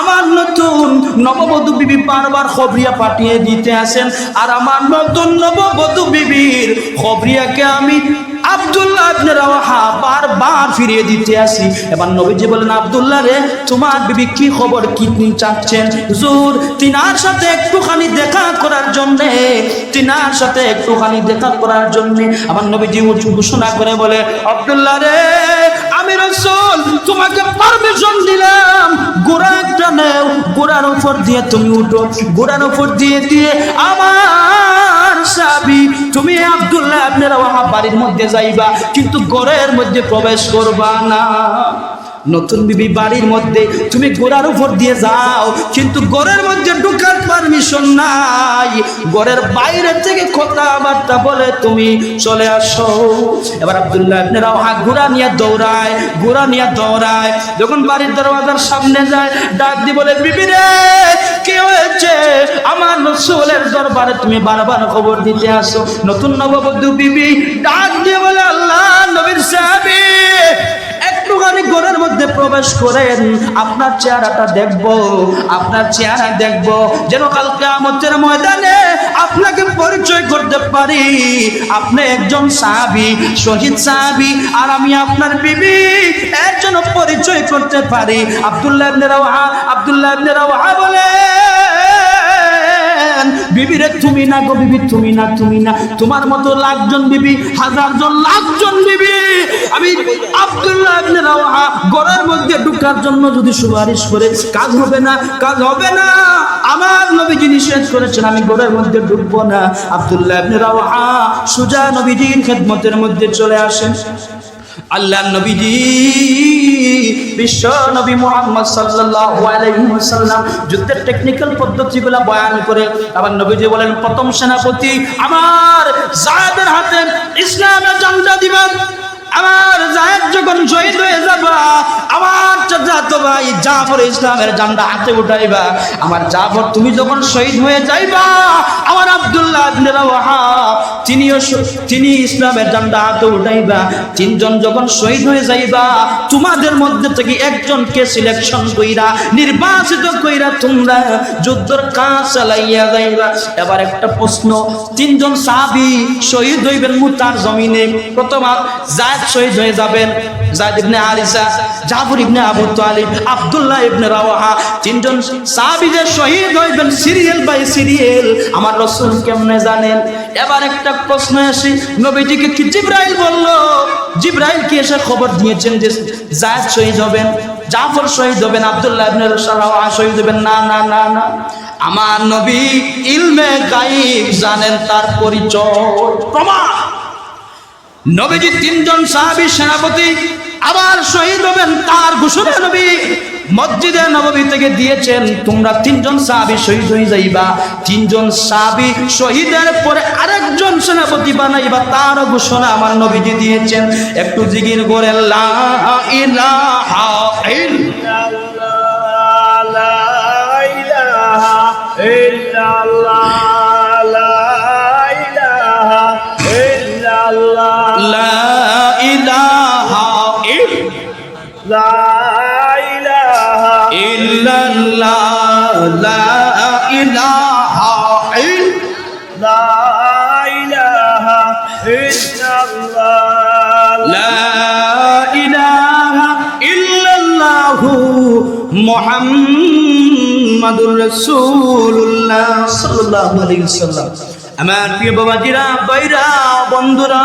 আমার নতুন নববধূ বিবি বারবার খবরিয়া পাঠিয়ে দিতে আসেন, আর আমার নতুন নববধূ বিবির খবরিয়াকে আমি আব্দুল্লাহ ইবনে রাওয়াহা বারবার ফিরিয়ে দিতে আসি। এবার নবীজি বলেন, আব্দুল্লাহ রে, তোমার বিবি কি খবর, কি চাচ্ছেন? হুজুর তিনার সাথে একটুখানি দেখা করার জন্য আমার নবীজি ঘোষণা করে বলে, আব্দুল্লাহ রে, আমি রাসূল তোমাকে পারমিশন দিলাম, ঘোড়া একটা নাও, ঘোড়ার উপর দিয়ে তুমি উঠো, ঘোড়ার উপর দিয়ে আমার সাহাবী তুমি আব্দুল্লাহ ইবনে রাওয়াহা বাড়ির মধ্যে যাইবা, কিন্তু ঘরের মধ্যে প্রবেশ করবা না। নতুন বিবি বাড়ির মধ্যে তুমি ঘোড়ার উপর দিয়ে যাও, কিন্তু ঘরের মধ্যে ঢোকার পারমিশন নাই, ঘরের বাইরে থেকে কথাবার্তা বলে তুমি চলে আসো। এবার আব্দুল্লাহ ইবনে রাওহা ঘোড়া নিয়ে দৌড়ায়, যখন বাড়ির দরওয়াজার সামনে যায় ডাক দিয়ে বলে, বিবি রে কি হয়েছে? আমার রাসূলের দরবারে তুমি বারবার খবর দিতে আসো। নতুন নববধূ বিবি ডাক দিয়ে বলে, আল্লাহ নবীর সাহাবী একটুখানি ঘরের মধ্যে প্রবেশ করেন, আপনার চেহারাটা দেখবো, যেন কাল কিয়ামতের ময়দানে আপনাকে পরিচয় করতে পারি। আপনি একজন সাহাবী, শহীদ সাহাবী, আর আমি আপনার বিবি, এর জন্য পরিচয় করতে পারি। আব্দুল্লাহ ইবনে রাওহা বলে, বিবিরে তুমি না গো বিবি, তুমি না, তোমার মতো লাখজন বিবি, হাজারজন লাখজন বিবি। আমি আব্দুল্লাহ ইবনে রাওহা ঘরের মধ্যে ঢোকার জন্য যদি সুপারিশ করে কাজ হবে না। আমার নবীজি নিষেধ করেছেন, আমি ঘরের মধ্যে ঢুকবো না। আব্দুল্লাহ ইবনে রাওহা সুজা নবীজির খেদমতের মধ্যে চলে আসেন। আল্লাহ নবীজি বিশ্ব নবী মুহাম্মদ সাল্লাল্লাহু আলাইহি ওয়াসাল্লাম যুদ্ধের টেকনিক্যাল পদ্ধতিগুলো বয়ান করে আবার নবীজি বলেন, প্রথম সেনাপতি আমার যায়েদের হাতে ইসলামের ঝান্ডা দিবেন। আমার যায়েদ যখন শহীদ হয়ে যাবা, আমার চাচাতো ভাই জাফর ইসলামের ঝান্ডা হাতে উঠাইবা। আমার জাফর তুমি যখন শহীদ হয়ে যাইবা, আমার আব্দুল্লাহ ইবনে রাওহা তিনি ইসলামের ঝান্ডা হাতে উঠাইবা। তিনজন যখন শহীদ হয়ে যাইবা, তোমাদের মধ্যে থেকে একজনকে সিলেকশন কইরা নির্বাচিত কইরা তোমরা যুদ্ধের কাজ চালাইয়া যাইবা। এবার একটা প্রশ্ন, তিনজন সাহাবী শহীদ হইবেন মুতার জমিনে। প্রথম যায়েদ শহীদ হয়ে যাবেন, যায়েদ ইবনে হারিসা, জাফর ইবনে আবু তালিব, আব্দুল্লাহ ইবনে রাওহা, তিনজন সাহাবী যে শহীদ হইবেন সিরিয়াল বাই সিরিয়াল আমার রাসূল কেমনে জানেন? এবার একটা প্রশ্ন আসে, নবীজিকে কি জিবরাইল বললো? জিবরাইল কি এসে খবর দিয়েছেন যে যায়েদ শহীদ হবেন, জাফর শহীদ হবেন, আব্দুল্লাহ ইবনে রাওহা শহীদ হবেন? না। আমার নবী ইলমে গায়ব জানেন, তার পরিচয় প্রমাণ। নবীজি তিনজন সাহাবী সেনাপতি আবার শহীদ হবেন, তার ঘোষণা নবী মসজিদে নববী থেকে দিয়েছেন। তোমরা তিনজন সাহাবী শহীদ হয়ে যাইবা, তিনজন সাহাবী শহীদের পরে আরেকজন সেনাপতি বানাইবা, তার ঘোষণা আমার নবীজি দিয়েছেন। একটু জিকির করে লা ইলাহা ইল্লাল্লাহ, লা ইলাহা ইল্লাল্লাহ, লা ইলাহা ইল্লাল্লাহ, লা ইলাহা ইল্লাল্লাহ, লা ইলাহা ইল্লাল্লাহ, লা ইলাহা ইল্লাল্লাহু মুহাম্মাদুর রাসূলুল্লাহ সাল্লাল্লাহু আলাইহি ওয়াসাল্লাম। আমার প্রিয় বাবাজিরা, ভাইরা, বন্ধুরা,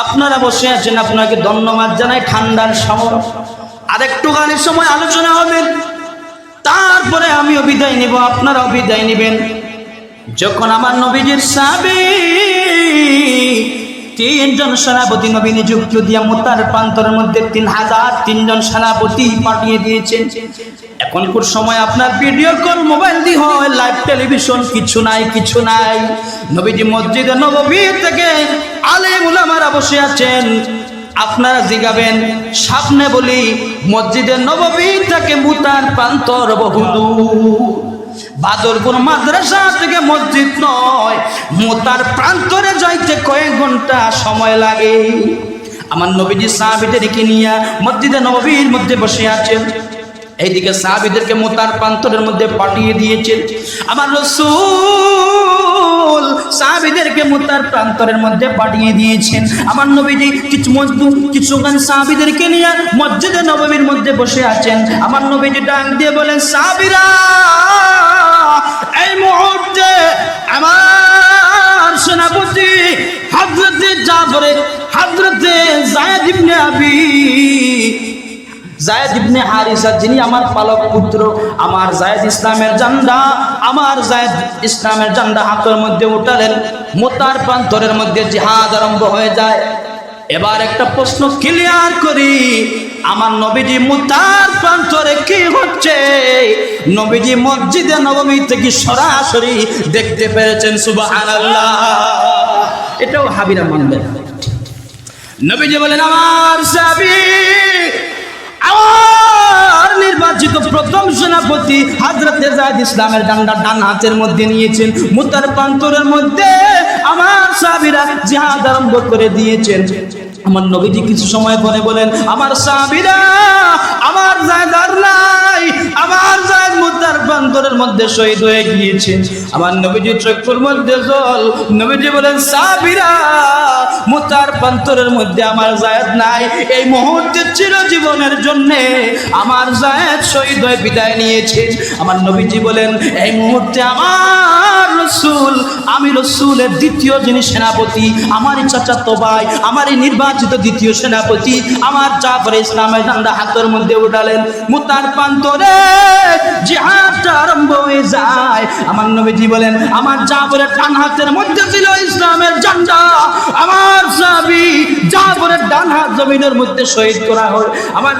আপনারা বসে আছেন, আপনাকে ধন্যবাদ জানাই। ঠান্ডার সময় আরেকটু গানের সময় আলোচনা হবে, তারপরে আমিও বিদায় নিব, আপনারাও বিদায় নিবেন। যখন আমার নবীজির সাহাবী তিনজন সেনাপতি নবী নিযুক্ত দিয়া মুতার প্রান্তরের মধ্যে 3003 সেনাপতি পাঠিয়ে দিয়েছেন। এখনকার সময় আপনার ভিডিও কল মোবাইল দিয়ে হয়, লাইভ টেলিভিশন কিছু নাই। নবীজি মসজিদে নববী থেকে আলেম উলামারা বসে আছেন, আপনারা জিগাবেন। সামনে বলি মসজিদে নববী থেকে মুতার প্রান্তর বহুদূর, বাদরপুর মাদ্রাসা থেকে মসজিদ নয়, মুতার প্রান্তরে যাইতে কয়েক ঘন্টা সময় লাগে। আমার নবীজি সাহাবীদেরকে নিয়ে মসজিদে নববীর মধ্যে বসে আছেন, এইদিকে সাহাবীদেরকে মুতার প্রান্তরের মধ্যে পাঠিয়ে দিয়েছেন। আমার রাসূল সাহাবীদেরকে মুতার প্রান্তরের মধ্যে পাঠিয়ে দিয়েছেন। আমার নবীজি কিছুক্ষণ সাহাবীদেরকে নিয়ে মসজিদে নববীর মধ্যে বসে আছেন। আমার নবীজি ডাক দিয়ে বলেন, সাহাবীরা, এই মুহূর্তে আমার সেনাপতি হযরতে জাফর, হযরতে যায়েদ ইবনে হারিসা, যিনি আমার পালক পুত্র, আমার যায়েদ ইসলামের ঝান্ডা হাতের মধ্যে উঠালেন। মুতার প্রান্তরের মধ্যে জিহাদ আরম্ভ হয়ে যায়। এবার একটা প্রশ্ন ক্লিয়ার করি, আমার নবীজি মুতার প্রান্তরে কি হচ্ছে নবীজি মসজিদে নববী থেকে সরাসরি দেখতে পেরেছেন। সুবহানাল্লাহ। এটাও হাবিরা মানবেন। নবীজি বলেন আমার সাহাবী, আমার নির্বাচিত প্রথম সেনাপতি হযরতে যায়েদ ইসলামের ডান্ডা ডান হাতের মধ্যে নিয়েছেন। মুতার প্রান্তরের মধ্যে আমার সাহাবীরা জিহাদ আরম্ভ করে দিয়েছেন। আমার নবীজি কিছু সময় পরে বলেন আমার সাহাবীরা, আমার যায়েদ আর নাই, আমার যায়েদ মুতার প্রান্তরের মধ্যে শহীদ হয়ে গিয়েছে। আমার নবীজির চোখের মধ্যে জল। নবীজি বলেন সাহাবীরা, মুতার প্রান্তরের মধ্যে আমার যায়েদ নাই। এই মুহূর্তে চিরজীবনের জন্য আমার যায়েদ শহীদ হয়ে বিদায় নিয়েছে। আমার নবীজি বলেন এই মুহূর্তে আমার রাসূল, আমি রাসূলের দ্বিতীয় যিনি সেনাপতি, আমারই চাচাতো ভাই, আমারই নির্বাচিত দ্বিতীয় সেনাপতি, আমার জাফর ইসলামের ঝান্ডা হাতের মধ্যে উঠালেন। মুতার প্রান্তরে জিহাদটা আরম্ভ হয়ে যায়। আমার নবীজি বলেন আমার জাফরের ডান হাতের মধ্যে ছিল ইসলামের ঝান্ডা। আমার সাহাবী জাফরের ডান হাত জমিনের মধ্যে শহীদ করা হয়। আমার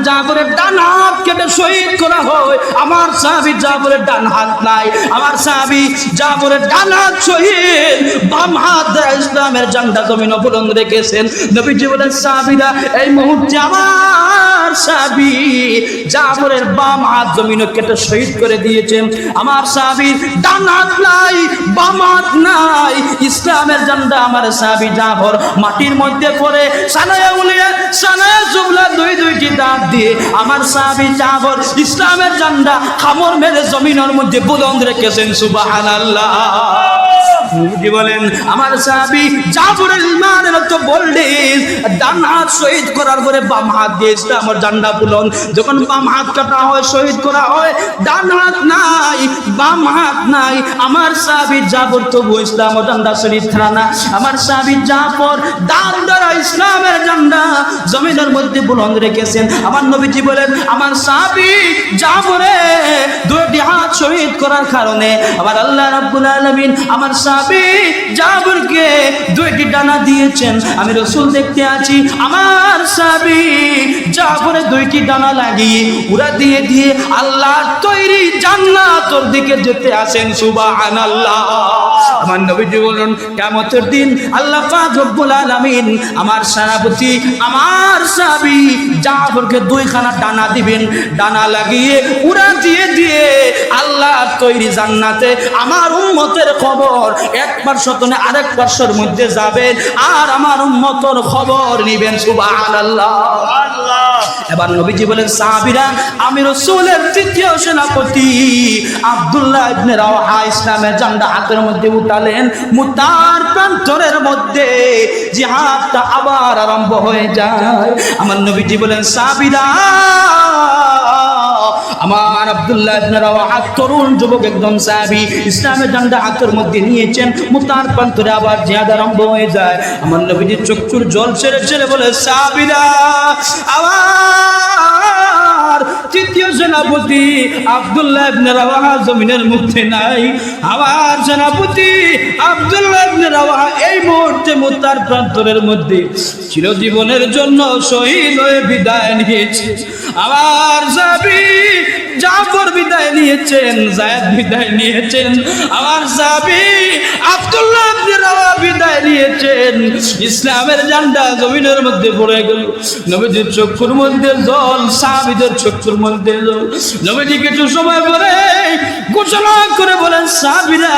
জাফরের ডান হাত কেটে শহীদ করা হয়। আমার সাহাবী জাফরের ডান হাত নাই। আমার সাহাবী জাফরের ডান হাত শহীদ, বাম হাত দ্বারা ইসলামের ঝান্ডা জমিন বুলন্দ রেখেছেন। নবীজি বলেন সাহাবীরা, এই মুহূর্তে আমার সাহাবী জাফরের বাম হাত জমিন কেটে শহীদ করে দিয়েছেন। আমার সাহাবীর ডান হাত নাই, বাম হাত নাই। ইসলামের ঝান্ডা আমার সাহাবী জাফর মাটির মধ্যে পড়ে সানায়া উলিয়া সানায়া জুবলা দুইটি দাঁত দিয়ে আমার সাহাবী জাফর ইসলামের ঝান্ডা খামর মেরে জমিনের মধ্যে বুলন্দ রেখেছেন। সুবহানাল্লাহ। নবীজি বলেন আমার সাহাবী জাফরের ইমানের তো বোল্ডিস, ডান হাত শহীদ করার পরে বাম হাত দিয়ে ইসলামের ঝান্ডা বুলন্দ। যখন বাম হাত কাটা হয়, শহীদ করা হয়, ডান হাত নাই, বাম হাত নাই। আমার সাহাবী জাফর তবু ইসলামের ঝান্ডা শহীদ না। আমার সাহাবী জাফর ডান দ্বারা ইসলামের ঝান্ডা জমিনের মধ্যে বুলন্দ রেখেছেন। আমার নবীজি বলেন আমার সাহাবী জাফরের দুইটি হাত শহীদ করার কারণে আমার আল্লাহ রাব্বুল আলামিন আমার সাহাবী জাফরকে দুইটি ডানা দিয়েছেন। আমি রাসূল দেখতে আছি আমার সাহাবী জাফরের দুইটি ডানা লাগিয়ে উড়া দিয়ে দিয়ে আল্লাহর তৈরি জান্নাতের দিকে যেতে আসেন। সুবহানাল্লাহ। আমার নবীজি বলেন কিয়ামতের দিন আল্লাহ পাক রব্বুল আলামিন আমার সেনাপতি আমার সাহাবী জাফরকে দুইখানা ডানা দিবেন। ডানা লাগিয়ে উড়া দিয়ে দিয়ে আল্লাহ তৈরি জান্নাতে আমার উম্মতের খবর এক পার্শ্ব থেকে আরেক পার্শ্বের মধ্যে যাবেন আর আমার উম্মতের খবর নেবেন। সুবহানাল্লাহ। এবার নবীজি বলেন সাহাবীরা, আমি রাসূলের তৃতীয় সেনাপতি আব্দুল্লাহ ইবনে রাওয়াহা ইসলামের ঝান্ডা হাতের মধ্যে উঠালেন। মুতার প্রান্তরের মধ্যে জিহাদটা আবার আরম্ভ হয়ে যায়। আমার নবীজি বলেন সাহাবীরা, আমার আব্দুল্লাহ ইবনে রাওয়াহা তরুণ যুবক একজন সাহাবী ইসলামের ঝান্ডা হাতের মধ্যে নিয়েছেন। মুতার প্রান্তরে আবার জিহাদ আরম্ভ হয়ে যায়। আমার নবীজির চক্ষুর জল ছেড়ে ছেড়ে বলে সাহাবীরা, আমার তৃতীয় সেনাপতি আব্দুল্লাহ ইবনে রাওয়াহা জমিনের মধ্যে নাই। আমার সেনাপতি আব্দুল্লাহ ইবনে রাওয়াহা এই মুহূর্তে মুতার প্রান্তরের মধ্যে চিরজীবনের জন্য শহীদ হয়ে বিদায় নিয়েছে। আমার সাহাবী জাফর বিদায় নিয়েছেন, যায়েদ বিদায় নিয়েছেন। আমার সাহাবী আব্দুল্লাহ ইবনে রাওয়াহা বিদায় নিয়েছেন। ইসলামের ঝান্ডা জমিনের মধ্যে পড়ে গেল। নবীজির চক্ষুর মধ্যে জল, সাহাবীদের চক্ষুর মধ্যে জল। নবীজি কিছু সময় পরে ঘোষণা করে বলেন সাহাবীরা,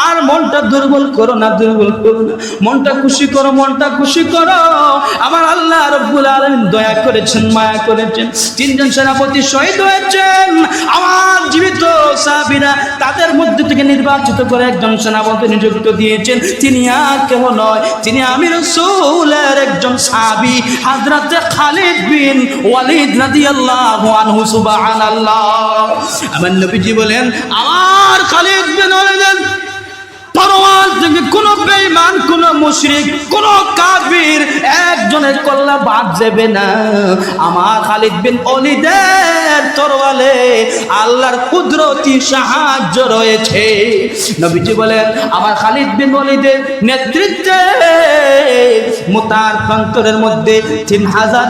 আর মনটা দুর্বল করো না, দুর্বল করো না, মনটা খুশি করো, মনটা খুশি করো। আমার আল্লাহ রাব্বুল আলামিন দয়া করেছেন, মায়া করেছেন। তিনজন সেনাপতি শহীদ হয়েছেন। আমার জীবিত সাহাবীরা তাদের মধ্যে থেকে নির্বাচিত করে একজন সেনাপতি নিযুক্ত দিয়েছেন। তিনি আর কেউ নয়, তিনি আমি রাসূলের একজন সাহাবী হযরতে খালিদ বিন ওয়ালিদ রাদিয়াল্লাহু আনহু। সুবহানাল্লাহ। আমার নবীজি বলেন আমার খালিদ বিন ওয়ালিদ পরওয়ার থেকে কোনো বেঈমান বেঈমান, কোন মুশরিক, কোন কাফির একজনের কল্লা বাদ যাবে না। আমার খালিদ বিন ওয়ালিদের তরবারে আল্লাহর কুদরতি সাহায্য রয়েছে। নবীজি বলেন আমার খালিদ বিন ওয়ালিদের নেতৃত্বে মুতার প্রান্তরের মধ্যে 3000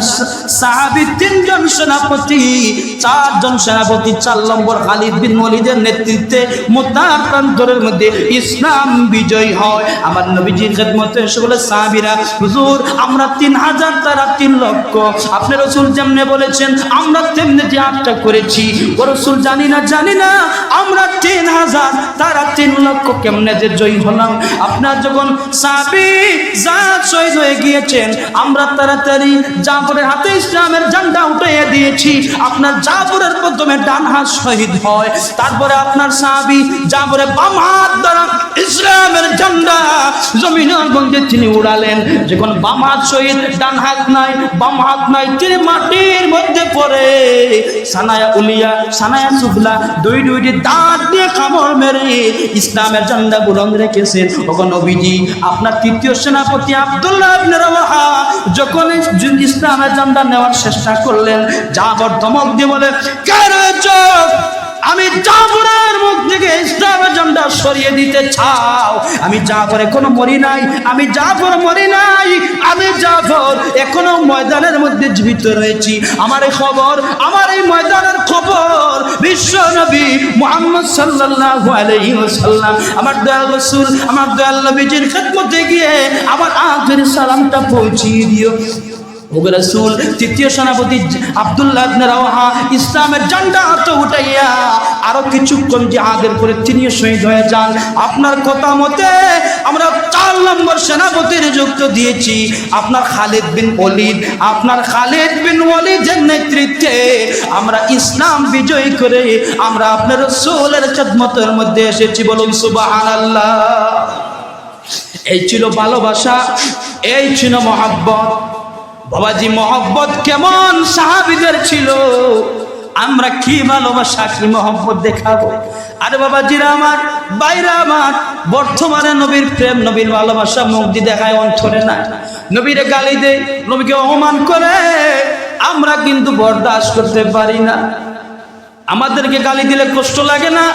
সাহাবী, 3 জন সেনাপতি, 4 জন সেনাপতি, 4 নম্বর খালিদ বিন ওয়ালিদের নেতৃত্বে মুতার প্রান্তরের মধ্যে ইসলাম বিজয় হয়। আমার নবীজির খেদমতে এসে বলে সাহাবীরা, হুজুর আমরা 3000 তারা 3 লক্ষ, আপনি রাসূল যেমনে বলেছেন আমরা তেমনি জিহাদটা করেছি। ও রাসূল জানি না আমরা 3000 তারা 3 লক্ষ কেমনে যে জয় হলাম। আপনার যখন সাহাবী জাত শহীদ হয়ে গিয়েছেন, আমরা তাড়াতাড়ি জাফরের হাতে ইসলামের ঝান্ডা উঠিয়ে দিয়েছি। আপনার জাফরের প্রথমে ডান হাত শহীদ হয়, তারপরে আপনার সাহাবী জাফরের বাম হাত দ্বারা ইসলামের ঝান্ডা জমিনের মধ্যে তিনি উড়ালেন। যখন বাম হাত শহীদ, ডান হাত নাই, বাম হাত নাই, তিনি মাটির মধ্যে পড়ে সানায়া উলিয়া সানায়া সুফলা দুইটি দাঁত দিয়ে কামড় মেরে ইসলামের ঝান্ডা বুলন্দ রেখেছেন। ওগো নবীজি আপনার তৃতীয় সেনাপতি আব্দুল্লাহ ইবনে রাওয়াহা যখন ইসলামের ঝান্ডা নেওয়ার চেষ্টা করলেন, জাফর ধমক দিয়ে বলে, কে রয়েছে? আমি জাফরের মুখ থেকে ইসলামের ঝান্ডা সরিয়ে দিতে চাও? আমি জাফর এখনো মরি নাই, আমি জাফর মরি নাই, আমি জাফর এখনো ময়দানের মধ্যে জীবিত রয়েছি। আমার এই খবর, আমার এই ময়দানের খবর বিশ্ব নবী মুহাম্মদ সাল্লাল্লাহু আলাইহি ওয়াসাল্লাম আমার দয়াল রাসূল, আমার দয়াল নবীজির খেদমতে গিয়ে আমার আখির সালামটা পৌঁছিয়ে দিও। ওগো রাসূল, তৃতীয় সেনাপতি আব্দুল্লাহ ইবনে রাওয়াহা ইসলামের ঝান্ডা হাতে উঠাইয়া আরো কিছুক্ষণ জিহাদের করে তিনিও শহীদ হয়ে যান। আপনার কথা মতে আমরা 4 নম্বর সেনাপতির যুক্ত দিয়েছি আপনার খালিদ বিন ওয়ালিদ। আপনার খালিদ বিন ওয়ালিদের নেতৃত্বে আমরা ইসলাম বিজয় করে আমরা আপনার রাসূলের খেদমতের মধ্যে এসেছি। বলুন সুবহানাল্লাহ। এই ছিল ভালোবাসা, এই ছিল মহব্বত। বাবাজি মহব্বত কেমন সাহাবীদের ছিল, আমরা কি ভালোবাসা কি মহব্বত দেখাবো। আরে বাবাজিরা আমার, বাইরা আমার, বর্তমানে নবীর প্রেম নবীর ভালোবাসা মুখ দিয়ে দেখায় অন্তরে না। নবীরে গালি দেয়, নবীকে অপমান করে, আমরা কিন্তু বরদাস্ত করতে পারি না। আমাদেরকে গালি দিলে কষ্ট লাগে না,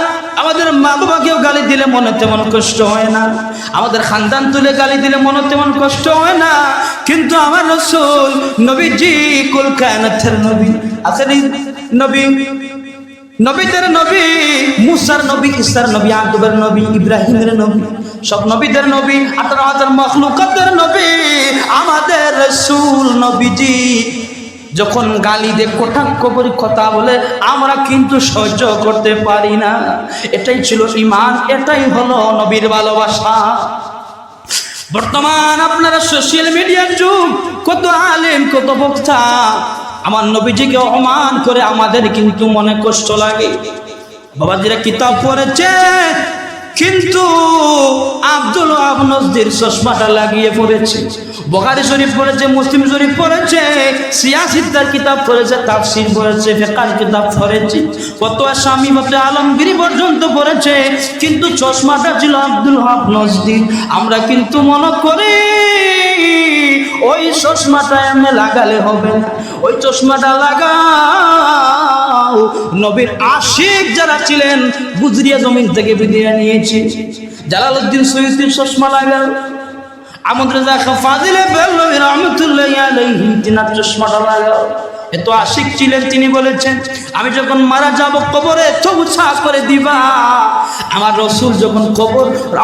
আমাদের মা বাবাকেও গালি দিলে মনে তেমন কষ্ট হয় না, আমাদের খানদান তুলে গালি দিলে মনে তেমন কষ্ট হয় না। কিন্তু আমার রাসূল নবীজি কুল কায়নাতের নবী, আখেরি নবী, নবীদের নবী, মুসার নবী, ঈসার নবী, আদমের নবী, ইব্রাহিমের নবী, সব নবীদের নবী, 18,000 মাখলুকাতের নবী আমাদের রাসূল নবীজি যখন গালি দিয়ে কটাক্ষ করে কথা বলে আমরা কিন্তু সহ্য করতে পারি না। এটাই ছিল ঈমান, এটাই হলো নবীর ভালোবাসা। বর্তমান আপনারা সোশ্যাল মিডিয়ার যুগ, কত আলেম কত বক্তা আমার নবীজিকে অপমান করে, আমাদের কিন্তু মনে কষ্ট লাগে। বাবাজিরা কিতাব পড়েছে কিন্তু আব্দুল ওয়াহাব নজদির চশমাটা লাগিয়ে পড়েছে, বুখারী শরীফ পড়েছে, মুসলিম শরীফ পড়েছে, সিয়াসিতার কিতাব পড়েছে, তাফসীর পড়েছে, ফিকহের কিতাব পড়েছে, ফতোয়া শামী মতে আলমগীরি পর্যন্ত পড়েছে, কিন্তু চশমাটা ছিল আব্দুল ওয়াহাব নজদির। আমরা কিন্তু মনে করি ওই চশমাটা এমনি লাগালে হবে না, ওই চশমাটা লাগাও নবীর আশিক যারা ছিলেন গুজরিয়া জমিন থেকে বিদায় নিয়েছে। জালালউদ্দিন সুয়ুতির চশমা লাগাও, আহমদ রেজা খাঁ ফাজিলে বেলবি রহমাতুল্লাহি আলাইহি তিনার চশমাটা লাগাও। এত আশিক ছিলেন, তিনি বলেছেন আমি যখন মারা যাব কবরে চৌছা করে দিবা। আমার রাসূল যখন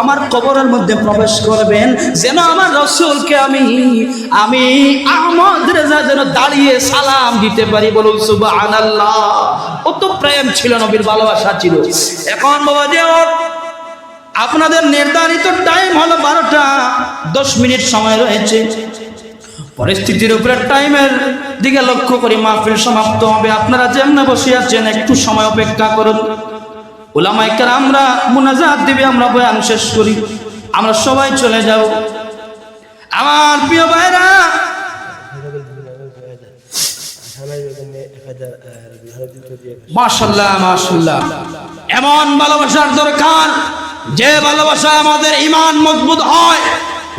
আমার কবরের মধ্যে প্রবেশ করবেন, যেন আমার রাসূলকে আমি আহমদ রেজা যেন দাঁড়িয়ে সালাম দিতে পারি। বলুন সুবহানাল্লাহ। কত প্রেম ছিল, নবীর ভালোবাসা ছিল। এখন বাবাজি আপনাদের নির্ধারিত টাইম হলো 12টা 10 মিনিট সময় রয়েছে। পরিস্থিতির উপরে টাইমের দিকে লক্ষ্য করি মাহফিল সমাপ্ত হবে। আপনারা যেমন বসে আছেন একটু সময় অপেক্ষা করুন। উলামায়ে কেরামরা মুনাজাত দিবে, আমরা বয়ান শেষ করি, আমরা সবাই চলে যাব। আমার প্রিয় ভাইরা, মাশাআল্লাহ মাশাআল্লাহ, এমন ভালোবাসার দরকার যে ভালোবাসা আমাদের ঈমান মজবুত হয়,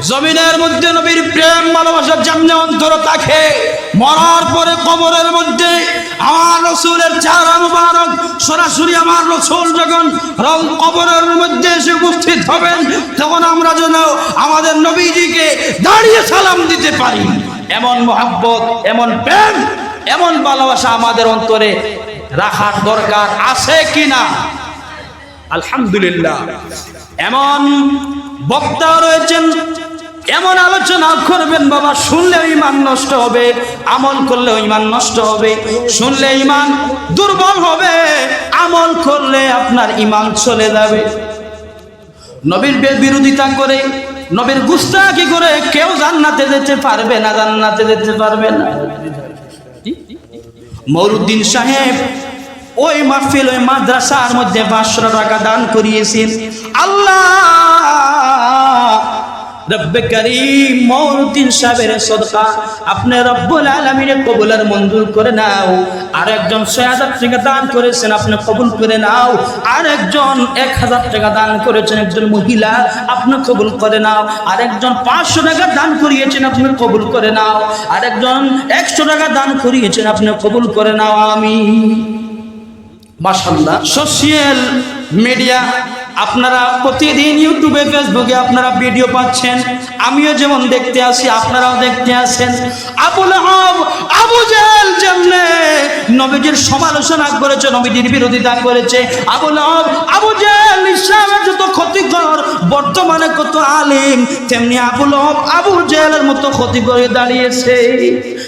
জমিনের মধ্যে নবীর প্রেম ভালোবাসা যেমনি অন্তর থাকে, মরার পরে কবরের মধ্যে আমার রাসূলের চেহারা মুবারক সরাসরি আমার রাসূল যখন কবরের মধ্যে এসে উপস্থিত হবেন, তখন আমরা যেন আমাদের নবীজিকে দাঁড়িয়ে সালাম দিতে পারি। এমন মহব্বত, এমন প্রেম, এমন ভালোবাসা আমাদের অন্তরে রাখার দরকার আছে কিনা? আলহামদুলিল্লাহ। এমন বক্তা রয়েছেন, এমন আলোচনা করবেন বাবা, শুনলে ঈমান নষ্ট হবে, আমল করলে ঈমান নষ্ট হবে। শুনলে ঈমান দুর্বল হবে, আমল করলে আপনার ঈমান চলে যাবে। নবীর বিরোধিতা করে, নবীর গুস্তাখি করে কেউ জান্নাতে যেতে পারবে না, জান্নাতে যেতে পারবে না। মৌলুদ্দিন সাহেব ওই মাহফিল, ওই মাদ্রাসার মধ্যে 500 টাকা দান করিয়েছেন। আল্লাহ রব্বে কারীম মৌলুদ্দিন সাহেবের সদকা আপনি রব্বুল আলামিনের কবুলের মঞ্জুর করে নাও। আর একজন 6000 টাকা দান করেছেন, আপনি কবুল করে নাও। আর একজন 1000 টাকা দান করেছেন, একজন মহিলা, আপনি কবুল করে নাও। আর একজন 500 টাকা দান করিয়েছেন, আপনি কবুল করে নাও। আর একজন 100 টাকা দান করিয়েছেন, আপনি কবুল করে নাও। আমিন। মাশাআল্লাহ। সোশ্যাল মিডিয়া আপনারা প্রতিদিন ইউটিউবে, ফেসবুকে আপনারা ভিডিও পাচ্ছেন, আমিও যেমন দেখতে আসি আপনারাও দেখতে আসেন। আবু লাহাব, আবু জেহেল যেমনে নবীজির সমালোচনা করেছে, নবীজির বিরোধিতা করেছে, আবু লাহাব, আবু জেহেল ইসলামের যত ক্ষতিকর, বর্তমানে কত আলিম, তেমনি আবু লাহাব, আবু জেহেলের মতো ক্ষতি করে দাঁড়িয়েছে।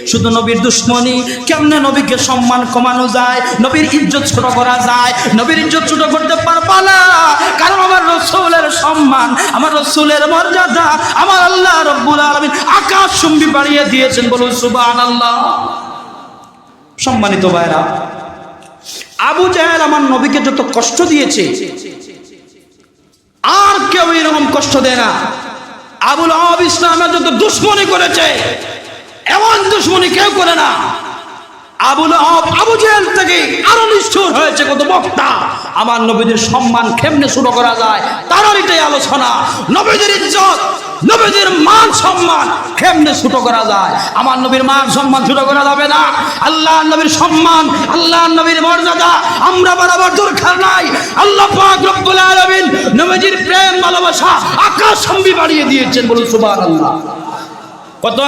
শুধু নবীর দুশ্মনী, কেমনে নবীকে সম্মান কমানো যায়, নবীর ইজ্জত ছোট করা যায়। নবীর ইজ্জত ছোট করতে পারবা না, কারণ আমার রাসূলের সম্মান, আমার রাসূলের মর্যাদা আমার আল্লাহ রাব্বুল আলামিন আকাশচুম্বী বাড়িয়ে দিয়েছেন। বলুন সুবহানাল্লাহ। সম্মানিত ভাইরা, আবু জেহেল আমার নবীকে যত কষ্ট দিয়েছে, আর কেউ এরকম কষ্ট দেয় না। আবু লাহাব ইসলামের যত দুশ্মনী করেছে, এমন দুশ্মনী কেউ করে না। আবু লাহাব, আবু জেহেল থেকে আরো নিষ্ঠুর হয়েছে কত বক্তা। আমার নবীদের সম্মান কেমনে ছোট করা যায়, তারও এটাই আলোচনা। নবীদের ইজ্জত, নবীদের মান সম্মান কেমনে ছোট করা যায়। আমার নবীর মান সম্মান ছোট করা যাবে না। আল্লাহ নবীর সম্মান, আল্লাহ নবীর মর্যাদা আমরা বাড়াবার দরকার নাই। আল্লাহ পাক রব্বুল আলামিন নবীজির প্রেম ভালোবাসা আকাশচুম্বী বাড়িয়ে দিয়েছেন। বলুন সুবহানাল্লাহ। কত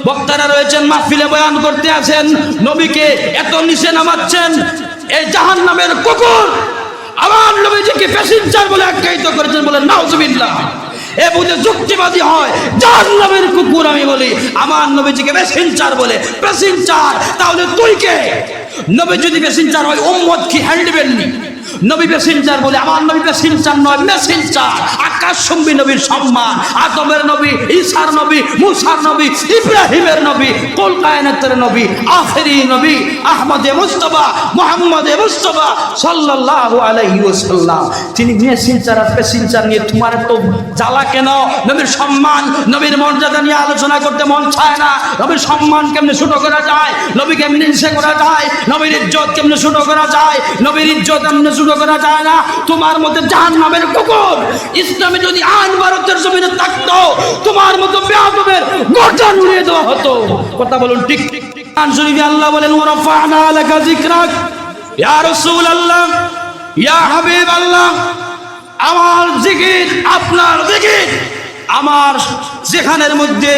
বক্তারা রয়েছেন, মাহফিলে বয়ান করতে আছেন, নবীকে এত নিচে নামাচ্ছেন। এই জাহান্নামের কুকুর আমার নবীজিকে প্যাসেঞ্জার বলে আখ্যায়িত করেছেন। বলেন নাউজুবিল্লাহ। এ বুঝে যুক্তিবাদী হয়, জাহান্নামের কুকুর আমি বলি, আমার নবীজিকে প্যাসেঞ্জার বলে। প্যাসেঞ্জার তাহলে তুই কে? নবী যদি প্যাসেঞ্জার হয়, উম্মত কি হ্যান্ডবেল নি? নবী প্যাসেঞ্জার বলে, আমার নবী প্যাসেঞ্জার নয়, মেসেঞ্জার। আকাশচুম্বী নবীর সম্মান, আদমের নবী, ঈসার নবী, মুসার নবী, ইব্রাহিমের নবী, কুল কায়নাতের নবী, আখেরি নবী আহমদে মুস্তাফা, মুহাম্মদে মুস্তাফা সাল্লাল্লাহু আলাইহি ওয়াসাল্লাম। তিনি মেসেঞ্জার আর প্যাসেঞ্জার নিয়ে তোমার তো জ্বালা কেন? নবীর সম্মান, নবীর মর্যাদা নিয়ে আলোচনা করতে মন চায় না। নবীর সম্মান কেমনে ছোট করা যায়, নবী কেমনে নিষে করা যায়, নবীর ইজ্জত কেমনে ছোট করা যায়, নবীর ইজ্জত কেমনে ছোট করা যায় না। তোমার মতো জাহান্নামের কুকুর ইসলামে যদি আইন ভারতের জমিনে থাকতো, তোমার মতো বেয়াদবের গর্দান উড়িয়ে দেওয়া হতো। কথা বলুন ঠিক ঠিক ঠিক। কোরআন শরীফে আল্লাহ বলেন, ওয়ারাফা'না লাকা যিকরাক, ইয়া রাসূলুল্লাহ, ইয়া হাবিবাল্লাহ। আমার জিকির, আপনার জিকির, আমার যেখানের মধ্যে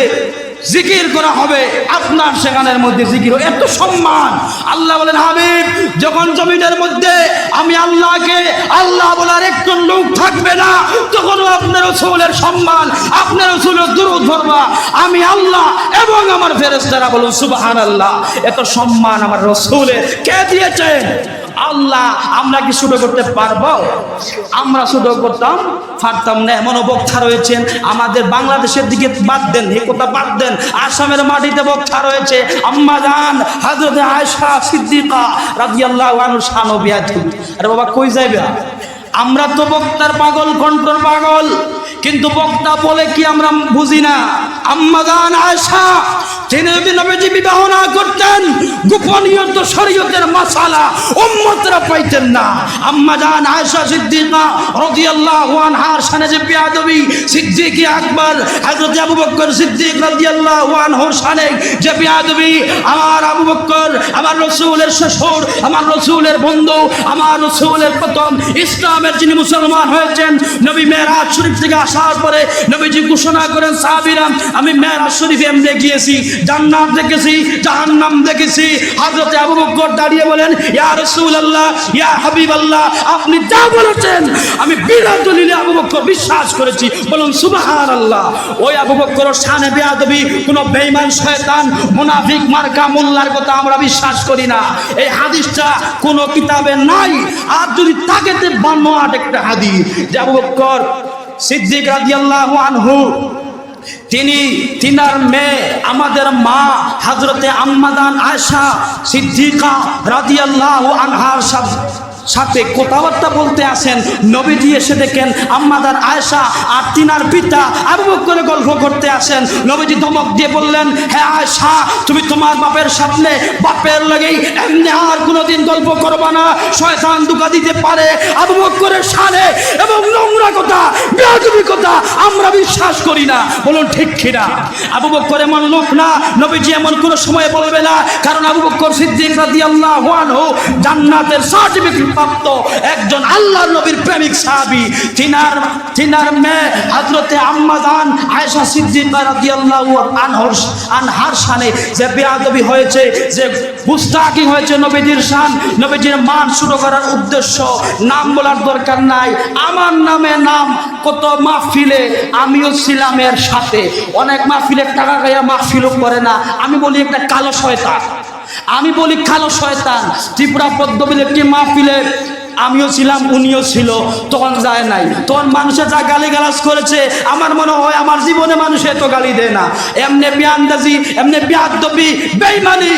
জিকির করা হবে, আপনার সেখানের মধ্যে জিকির। এত সম্মান। আল্লাহ বলেন, হাবিব, যখন জমিনের মধ্যে আমি আল্লাহকে আল্লাহ বলার একজন লোক থাকবে না, তখন আপনার রাসূলের সম্মান, আপনার রাসূলের দুরূদ পড়বা আমি আল্লাহ এবং আমার ফেরেশতারা। বলুন সুবহানাল্লাহ। এত সম্মান আমার রাসূলের কে দিয়েছেন? আল্লাহ। আমরা কি ছোট করতে পারবো? আমরা ছোট করতাম পারতাম না। এমনও বক্তা রয়েছেন, আমাদের বাংলাদেশের দিকে বাদ দেন, এই কথা বাদ দেন, আসামের মাটিতে বক্তা রয়েছে, আম্মা জান হযরত আয়েশা সিদ্দিকা রাদিয়াল্লাহু আনহা শানবিয়াতি। আরে বাবা কই যাইবে? আমরা তো বক্তার পাগল, কণ্ঠর পাগল, কিন্তু বক্তা বলে কি আমরা বুঝি না। আম্মা জান আয়েশা তিনি যদি নবীজি বিবাহ না করতেন, গোপনীয়ত শরীয়তের মাসালা উম্মতরা পাইতেন না। আম্মা জান আয়েশা সিদ্দিকা রাদিয়াল্লাহু আনহার শানে যে বেয়াদবি, সিদ্দিক আকবর হযরত আবু বকর সিদ্দিক রাদিয়াল্লাহু আনহুর শানে যে বেয়াদবি, আমার আবু বকর আমার রাসূলের শ্বশুর, আমার রাসূলের বন্ধু, আমার রাসূলের প্রথম ইসলামের যিনি মুসলমান হয়েছেন, নবী মেরাজ শরীফ থেকে আসার পরে নবীজি ঘোষণা করেন, সাহাবীরা আমি মেরাজ শরীফে এমনি গিয়েছি, জান্নাত দেখেছি, জাহান্নাম দেখেছি। হযরত আবু বকর দাঁড়িয়ে বলেন, ইয়া রাসূলুল্লাহ, ইয়া হাবিবাল্লাহ, আপনি যা বলেছেন আমি বিনা দলিলে আবু বকর বিশ্বাস করেছি, বলুন সুবহানাল্লাহ। ওই আবু বকরের শানে বেয়াদবি, কোন বেঈমান শয়তান মুনাফিক মার্কা মোল্লার কথা আমরা বিশ্বাস করি না। এই হাদিসটা কোন কিতাবে নাই, আর যদি থাকে তে বানোয়াট একটা হাদিস। যে আবু বকর সিদ্দিক রাদিয়াল্লাহু আনহু তিনার মেয়ে আমাদের মা হযরতে আম্মা জান আয়েশা সিদ্দিকা রাদিয়াল্লাহু আনহার সাথে কথাবার্তা বলতে আসেন। নবীজি এসে দেখেন আম্মা জান আয়েশা আর তিনার পিতা আবু বকর গল্প করতে আসেন। নবীজি ধমক দিয়ে বললেন, হে আয়েশা, তুমি তোমার বাপের সামনে বাপের লাগেই এমনি আর কোনোদিন গল্প করবা না, শয়তান ধোঁকা দিতে পারে। আবু বকরের শানে এবং নোংরা কথা, বেয়াদবি কথা আমরা বিশ্বাস করি না, বলুন ঠিক কিনা? আবু বকর এমন লোক না, নবীজি এমন কোনো সময় বলবে না, কারণ আবু বকর সিদ্দিক রাদিয়াল্লাহু আনহু জান্নাতের সার্টিফিকেট প্রাপ্ত একজন আল্লাহর নবীর প্রেমিক সাহাবী। তিনার মেয়ে হযরতে আম্মা জান আয়েশা সিদ্দিকা রাদিয়াল্লাহু আনহার শানে যে বেয়াদবি হয়েছে, যে গুস্তাখি হয়েছে নবীজির শান, নবীজির মান ছোট করার উদ্দেশ্য, নাম বলার দরকার নাই। আমার নামে নাম কত মাহফিলে আমিও ছিলাম এর সাথে, অনেক মাহফিলে টাকা গায়া মাহফিলও করে না। আমি বলি একটা কালো শয়তান, আমি বলি কালো শয়তান। ত্রিপুরা পদ্মবিল একটি মাহফিলে আমিও ছিলাম, উনিও ছিল, তখন যায় নাই। তখন মানুষের যা গালি গালাজ করেছে, আমার মনে হয় আমার জীবনে মানুষ এত গালি দেয় না। এমনি বিয়ান্দাজি, এমনি বিয়াদবি, বেঈমানি,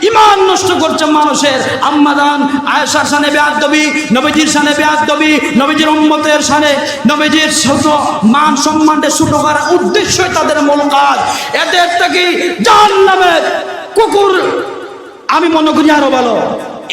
ইমান নষ্ট করছে মানুষের। আম্মা জান আয়েশার শানে বেয়াদবি, নবীজির শানে বেয়াদবি, নবীজির উম্মতের শানে নবীজির ছোট মান সম্মানকে ছোট করার উদ্দেশ্যই তাদের মূল কাজ। এদের থেকে জাহান্নামের কুকুর আমি মনে করি আরো ভালো।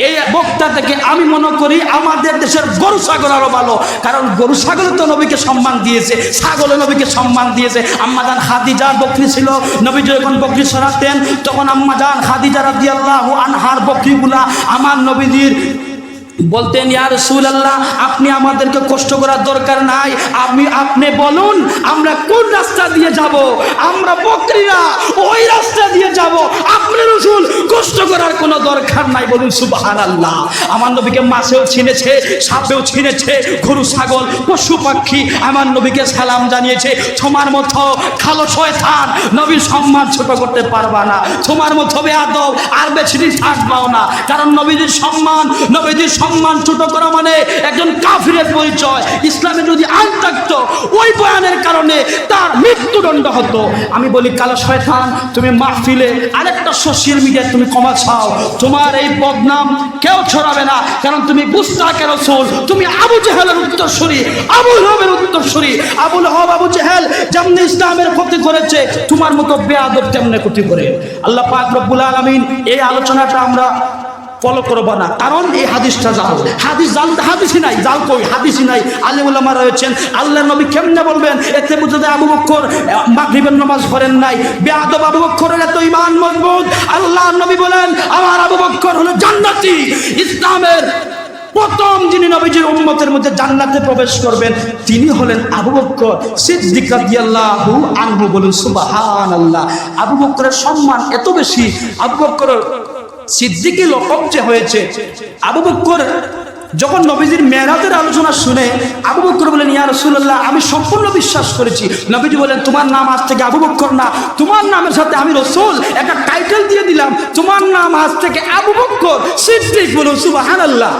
এই বক্তা থেকে আমি মনে করি আমাদের দেশের গরু ছাগল আরো ভালো, কারণ গরু ছাগল তো নবীকে সম্মান দিয়েছে, ছাগলে নবীকে সম্মান দিয়েছে। আম্মা জান খাদিজার বকরি ছিল, নবী যখন বকরি সরাতেন তখন আম্মা জান খাদিজা রাদিয়াল্লাহু আনহার বকরিগুলা আমার নবীজির বলতেন, ইয়া রাসূলুল্লাহ, আপনি আমাদেরকে কষ্ট করার দরকার নাই, আপনি বলুন আমরা কোন রাস্তা দিয়ে যাব, আমরা বকরিরা ওই রাস্তা দিয়ে যাব, আপনি রাসূল কষ্ট করার কোনো দরকার নাই, বলুন সুবহানাল্লাহ। আমার নবীকে মাছেও ছিনেছে, সাপেও ছিনেছে, গরু ছাগল পশু পাখি আমার নবীকে সালাম জানিয়েছে। তোমার মতো কালো শয়তান নবীর সম্মান ছোট করতে পারবা না, তোমার মতো বেয়াদব আর বেশি দিন থাকবাও না, কারণ নবীজির সম্মান ছোট করা মানে একজন কাফিরের পরিচয়। ইসলামে যদি আইন থাকতো, ওই বয়ানের কারণে তার মৃত্যুদণ্ড হতো। আমি বলি কালো শয়তান, তুমি মাহফিলে আরেকটা সোশ্যাল মিডিয়ায় তুমি ক্ষমা চাও, তোমার এই বদনাম কেউ ছড়াবে না, কারণ তুমি গুস্তাখে রাসূল, তুমি আবু জেহেলের উত্তরসূরি, আবু লহাবের উত্তরসূরি। আবু লহাব আবু জেহেল যেমনি ইসলামের ক্ষতি করেছে, তোমার মতো বেয়াদব তেমনি ক্ষতি করে। আল্লাহ পাক রব্বুল আলামিন এই আলোচনাটা আমরা ফলো করবো না, কারণ এই হাদিসটা জাল। হাদিসই নাই, জাল কই হাদিসই নাই। আলেম ওলামা রয়েছেন, আল্লাহর নবী কেমনে বলবেন? এতে বুঝতে যায় আবু বকর মাগরিবের নামাজ পড়েন নাই। বেয়াদব আবু বকরের এত ঈমান মজবুত, আল্লাহর নবী বলেন আমার আবু বকর হলো জান্নাতি। ইসলামের প্রথম যিনি নবীজির উম্মতের মধ্যে জান্নাতে প্রবেশ করবেন তিনি হলেন আবু বকর সিদ্দিক রাদিয়াল্লাহু আনহু, বলুন সুবহানাল্লাহ। আবু বকরের সম্মান এত বেশি, আবু বকর সিদ্দিকী লকব যে হয়েছে। আবু বকর যখন নবীজির মেরাজের আলোচনা শুনে আবু বকর বলেন, ইয়া রাসূলুল্লাহ, আমি সম্পূর্ণ বিশ্বাস করেছি। নবীজি বলেন, তোমার নাম আজ থেকে আবু বকর না, তোমার নামের সাথে আমি রাসূল একটা টাইটেল দিয়ে দিলাম, তোমার নাম আজ থেকে আবু বকর সিদ্দিক, বলুন সুবহানাল্লাহ।